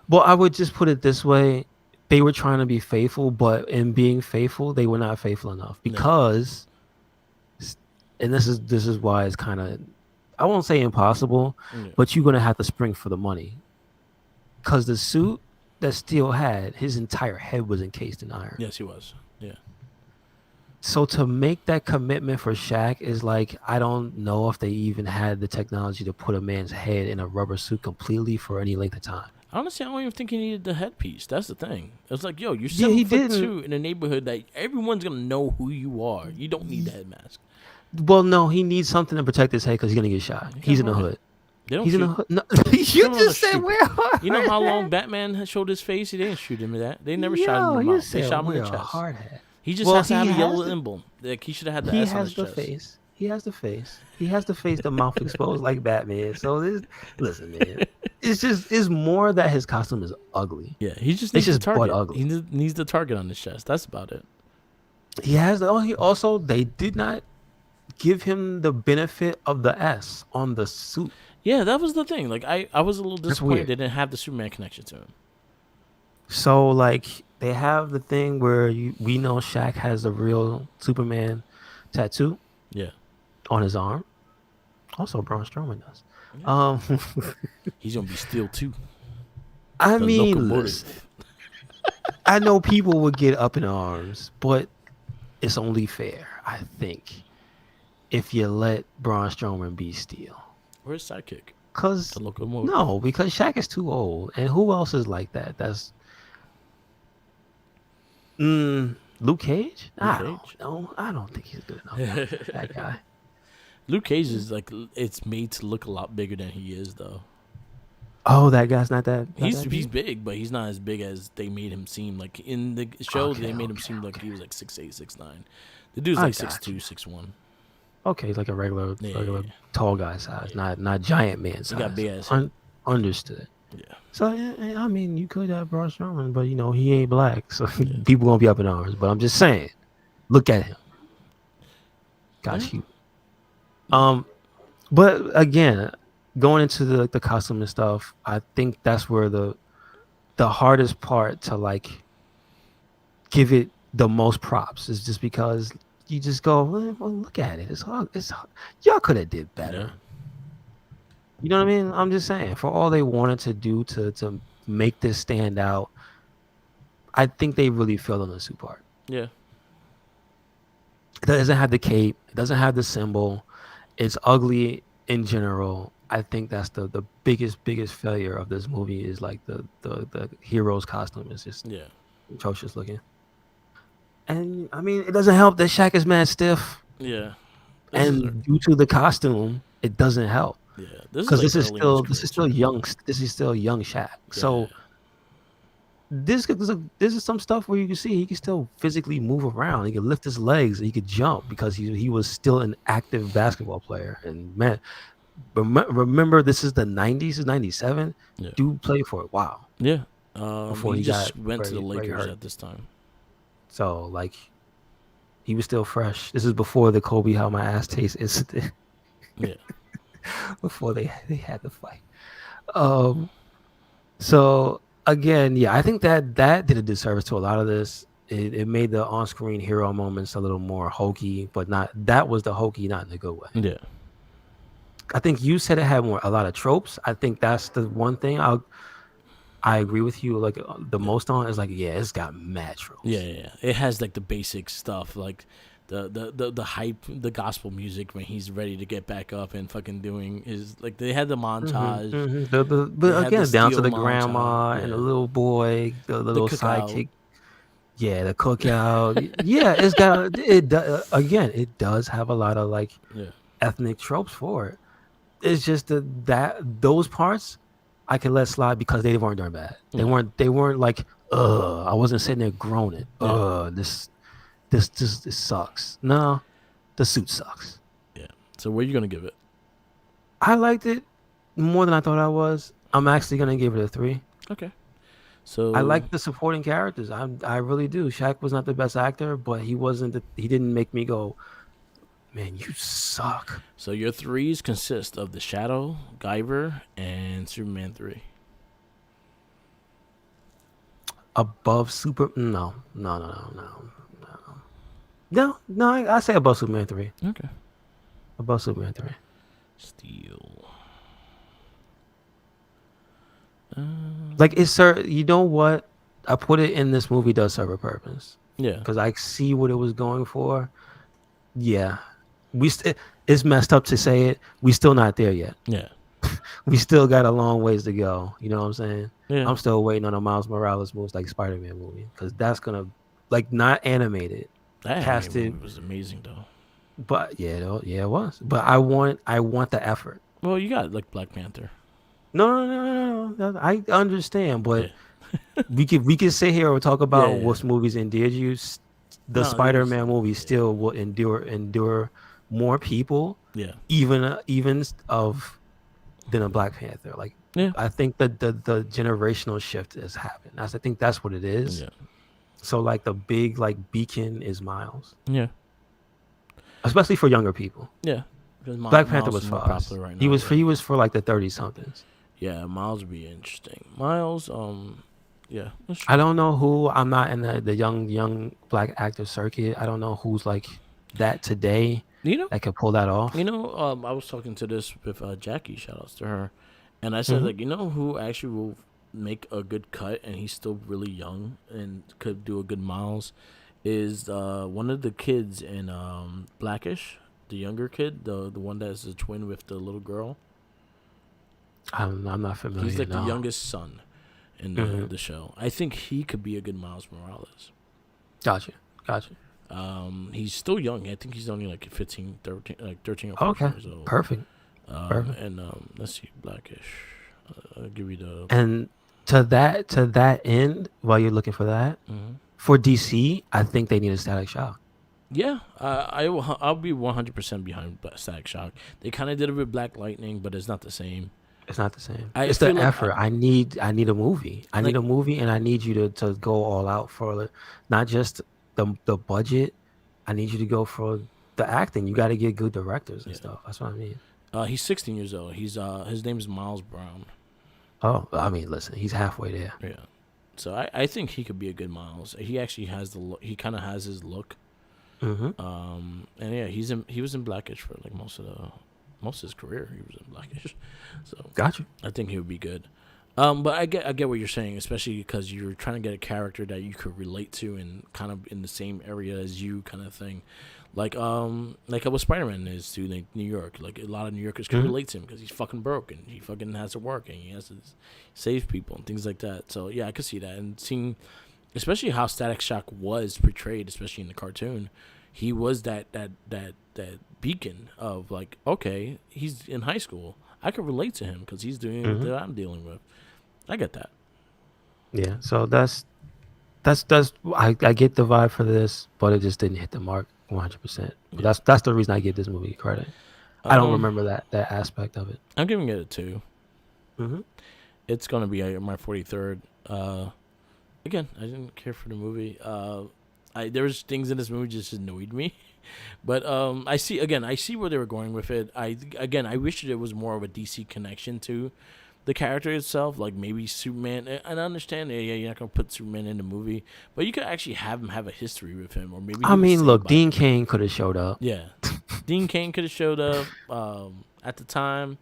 Well, I would just put it this way: they were trying to be faithful, but in being faithful, they were not faithful enough because, and this is why it's kind of, I won't say impossible, Yeah. but you're gonna have to spring for the money, because the suit that Steel had, his entire head was encased in iron. Yes, he was. Yeah. So to make that commitment for Shaq is like, I don't know if they even had the technology to put a man's head in a rubber suit completely for any length of time. Honestly, I don't even think he needed the headpiece. That's the thing. It's like, yo, you're Yeah, he 7'2" in a neighborhood that everyone's gonna know who you are. You don't need the head mask. Well, no, he needs something to protect his head because he's gonna get shot. He's in the right. hood. They don't He's in shoot. the hood. No, you don't just said shoot. where hard. You know how long Batman had showed his face? He didn't shoot him in that. They never shot him in the you mouth. They said shot him in the we're chest. hard hat. He just Well, has to have he a yellow has the- emblem. Like he should have had the He S on has his the chest. face. He has the face. He has the face, the mouth exposed like Batman. So this, listen, man, it's more that his costume is ugly. Yeah, he just It's needs just the target. butt ugly. He needs the target on his chest. That's about it. He has. Oh, he also they did not give him the benefit of the S on the suit. Yeah, that was the thing. Like I was a little That's disappointed weird. they didn't have the Superman connection to him. So like they have the thing where we know Shaq has the real Superman tattoo Yeah, on his arm. Also, Braun Strowman does. he's gonna be Steel too. I The mean, locomotive. listen, I know people would get up in arms, but it's only fair, I think, if you let Braun Strowman be Steel. Where's sidekick? Cause The locomotive. no, because Shaq is too old, and who else is like that? That's Luke Cage? Luke I Cage. don't know. I don't think he's good enough. That guy. Luke Cage is like it's made to look a lot bigger than he is though. Oh, that guy's not He's that he's big. big, but he's not as big as they made him seem. Like in the show, they Okay, made him okay, seem like okay. he was like 6'8", 6'9". The dude's I like six got two, you. 6'1". Okay, he's like a regular Yeah, tall guy size, yeah. not giant man He got size. big ass head. Understood. Yeah, So I mean, you could have Braun Strowman, but he ain't black, so yeah. people gonna be up in arms. But I'm just saying, look at him. Yeah. Got you. But again, going into the costume and stuff, I think that's where the hardest part to like give it the most props is just because you just go, well, look at it. It's hard. Y'all could have did Yeah. better. You know what I mean? I'm just saying, for all they wanted to do to make this stand out, I think they really failed on the suit part. Yeah. It doesn't have the cape. It doesn't have the symbol. It's ugly in general. I think that's the biggest failure of this movie is like the hero's costume is just Yeah. atrocious looking. And I mean, it doesn't help that Shaq is mad stiff, Yeah. This is and due to the costume, it doesn't help yeah. This is because like this is early in his still career still too. young. This is still young Shaq. Yeah. So this is some stuff where you can see he can still physically move around. He can lift his legs. He could jump because he was still an active basketball player. And man, remember this is the 90s, 97. Yeah. Dude played for a while Yeah. before He he got just went to the very Lakers hurt. at this time. So like he was still fresh. This is before the Kobe how my ass tastes incident. Yeah. Before they had the fight. So again, yeah, I think that did a disservice to a lot of this. It made the on-screen hero moments a little more hokey, but not that was the hokey, not in a good way. Yeah. I think you said it had a lot of tropes. I think that's the one thing I agree with you. Like the most on is like, yeah, it's got mad tropes. Yeah. It has like the basic stuff, like the hype, the gospel music when he's ready to get back up and fucking doing his like they had the montage. But again, down to steel the grandma montage, and the yeah. little boy, the The little cookout. sidekick. Yeah, the cookout. Yeah, it's got again. It does have a lot of like Yeah. ethnic tropes for it. It's just that those parts I can let slide because they weren't doing bad. They Yeah. weren't like I wasn't sitting there groaning. Yeah. This sucks. No, the suit sucks. Yeah. So where you gonna give it? I liked it more than I thought I was. I'm actually gonna give it a 3. Okay. So I like the supporting characters. I really do. Shaq was not the best actor, but he wasn't. He didn't make me go, man, you suck. So your threes consist of The Shadow, Guyver, and Superman 3. Above Super? No. I say above Superman 3. Okay. Above Superman 3. Steel. Like it's you know what? I put it in this movie does serve a purpose Yeah. because I see what it was going for. Yeah, it's messed up to say it. We still not there yet. Yeah. We still got a long ways to go. You know what I'm saying? Yeah. I'm still waiting on a Miles Morales movie like Spider-Man movie because that's gonna like not animated, That casted, movie was amazing though. but yeah, it was. But I want the effort. Well, you got like Black Panther. No. I understand, but Yeah. we could sit here and talk about Yeah. what movies endeared you. The No, Spider-Man movie still will endure more people, Yeah. even than a Black Panther. Like Yeah. I think that the generational shift has happened. I think that's what it is. Yeah. So like the big like beacon is Miles, Yeah. especially for younger people. Yeah. Because Black Panther Miles was is for more us. popular right now. He was for like the 30 somethings. Yeah, Miles would be interesting. Miles, yeah. That's true. I don't know who. I'm not in the young black actor circuit. I don't know who's like that today You know, that could pull that off. I was talking to this with Jackie. Shout outs to her, and I said like, who actually will make a good cut, and he's still really young and could do a good Miles, is one of the kids in Blackish, the younger kid, the one that's a twin with the little girl. I'm not familiar. He's like no. the youngest son in the show. I think he could be a good Miles Morales. Gotcha. Gotcha. He's still young. I think he's only like 15, 13, like 13 or 14 Okay. years old. Perfect. Perfect. And let's see, Blackish. I'll give you the. And to that end, while you're looking for that, Mhm. for DC, I think they need a Static Shock. Yeah, I'll be 100% behind Static Shock. They kind of did it with Black Lightning, but it's not the same. It's not the same. I It's feel the like effort. I need a movie. I need like a movie, and I need you to go all out for it. Not just the budget. I need you to go for the acting. You got to get good directors and yeah. stuff. That's what I mean. He's 16 years old. He's his name is Miles Brown. Oh, I mean, listen, he's halfway there. Yeah. So I think he could be a good Miles. He actually has the look. He kind of has his look. Mm-hmm. And yeah, he was in Blackish for like most of his career. He was in Blackish, so Gotcha. I think he would be good. But I get what you're saying, especially because you're trying to get a character that you could relate to and kind of in the same area as you, kind of thing. Like how Spider-Man is to like New York. Like a lot of New Yorkers can Mhm. relate to him because he's fucking broke and he fucking has to work and he has to save people and things like that. So yeah, I could see that, and seeing especially how Static Shock was portrayed, especially in the cartoon. He was that beacon of like, okay, he's in high school. I could relate to him because he's doing Mhm. what I'm dealing with. I get that. Yeah. So that's I get the vibe for this, but it just didn't hit the mark 100%. But Yeah. that's the reason I give this movie credit. I don't Um, remember that aspect of it. I'm giving it a 2. Mm-hmm. It's gonna be my 43rd. Again, I didn't care for the movie. There was things in this movie just annoyed me, but I see where they were going with it. I wish there was more of a DC connection to the character itself, like maybe Superman. And I understand, yeah, you're not gonna put Superman in the movie, but you could actually have him have a history with him, or maybe he I was mean, saved look, by Dean him. Cain could have showed up. Yeah, Dean Cain could have showed up at the time.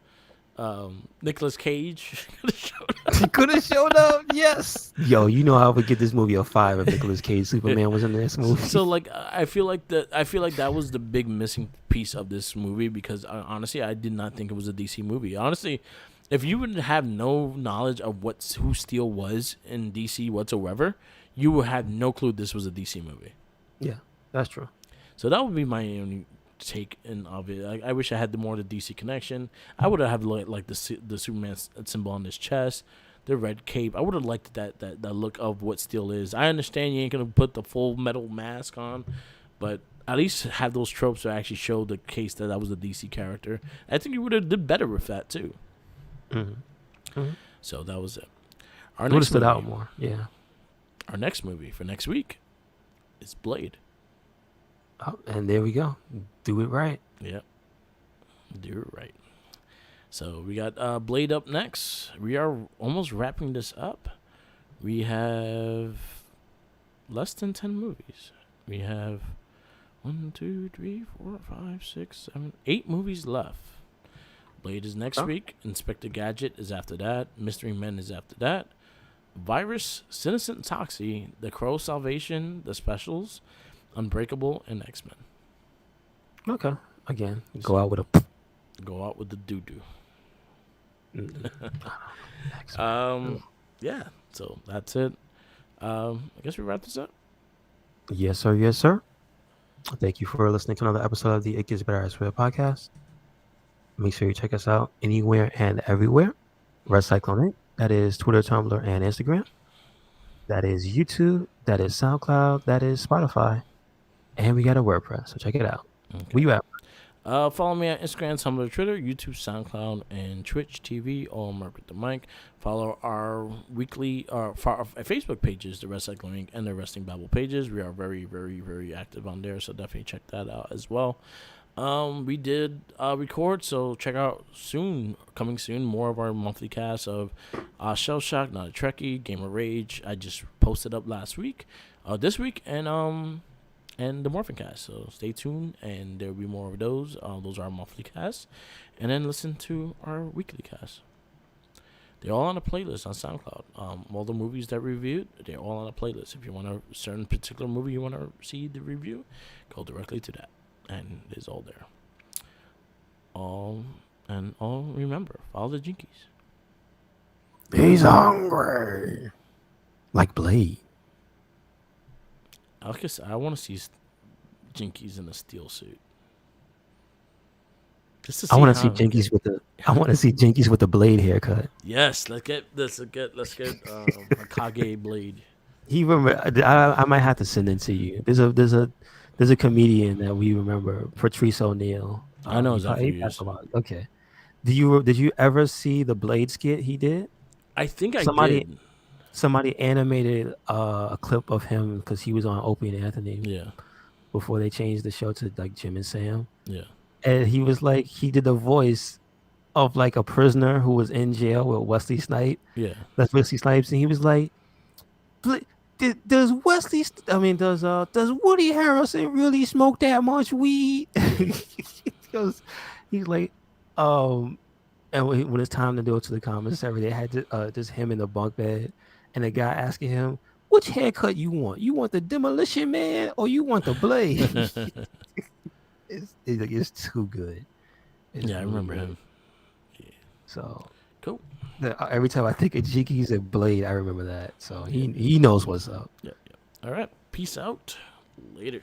Nicolas Cage could have showed up. He could have showed up. Yes. Yo, you know I would give this movie a 5 if Nicolas Cage Superman was in this movie. So like I feel like that was the big missing piece of this movie because honestly I did not think it was a DC movie. Honestly, if you would have no knowledge of who Steel was in DC whatsoever, you would have no clue this was a DC movie. Yeah, that's true. So that would be my only take in of it. I wish I had the more the DC connection. I would have like the Superman symbol on his chest, the red cape. I would have liked that look of what Steel is. I understand you ain't gonna put the full metal mask on, but at least have those tropes that actually show the case that was a DC character. I think you would have did better with that too. Mm-hmm. So that was it. It would have stood out more. Yeah. Our next movie for next week is Blade. Oh, and there we go. Do it right. Yep. Do it right. So we got Blade up next. We are almost wrapping this up. We have less than 10 movies. We have 1, 2, 3, 4, 5, 6, 7, 8 movies left. Blade is next week. Inspector Gadget is after that. Mystery Men is after that. Virus, Citizen Toxie, The Crow Salvation, The Specials, Unbreakable, and X-Men. Okay. Again, go out with a. Go out with the doo-doo. X-Men. Yeah, so that's it. I guess we wrap this up. Yes, sir. Yes, sir. Thank you for listening to another episode of the It Gets Better Elsewhere podcast. Make sure you check us out anywhere and everywhere. Red Cyclone Inc. That is Twitter, Tumblr, and Instagram. That is YouTube. That is SoundCloud. That is Spotify. And we got a WordPress, so check it out. Okay. Where you at? Follow me on Instagram, Tumblr, Twitter, YouTube, SoundCloud, and Twitch TV, all Mark with the Mic. Follow our weekly, our Facebook pages, the Wrestling Inc. and the Wrestling Bible pages. We are very, very, very active on there, so definitely check that out as well. We did record, so check out coming soon, more of our monthly cast of Shell Shock, Not a Trekkie, Gamer Rage. I just posted up this week, and the Morphin Cast. So stay tuned, and there'll be more of those. Those are our monthly casts, and then listen to our weekly casts. They're all on a playlist on SoundCloud. All the movies that we reviewed, they're all on a playlist. If you want a certain particular movie you want to see the review, go directly to that. And it's all there. Remember, follow the Jinkies. He's hungry. Like Blade. I want to see Jinkies in a steel suit. Just to I see want to see how. Jinkies with the. I want to see Jinkies with the blade haircut. Yes, let's get a Kage blade. He remember. I might have to send it to you. There's a comedian that we remember, Patrice O'Neill. I know He exactly probably who he passed is. a lot. Okay. Did you ever see the blade skit he did? I think I Somebody did. somebody animated a clip of him because he was on Opie and Anthony Yeah, before they changed the show to like Jim and Sam, yeah. and he was like he did the voice of like a prisoner who was in jail with Wesley Snipes. Yeah. That's Wesley Snipes, and he was like, Does Wesley? Does Woody Harrelson really smoke that much weed?" Because he's like, um, and when it's time to go to the commissary, they had just him in the bunk bed, and the guy asking him, "Which haircut you want? You want the Demolition Man or you want the Blade?" It's too good. It's Yeah, I really remember good. him. Yeah. So Cool. every time I think of Jiki's and Blade, I remember that. So he knows what's up. Yeah, yeah. All right. Peace out. Later.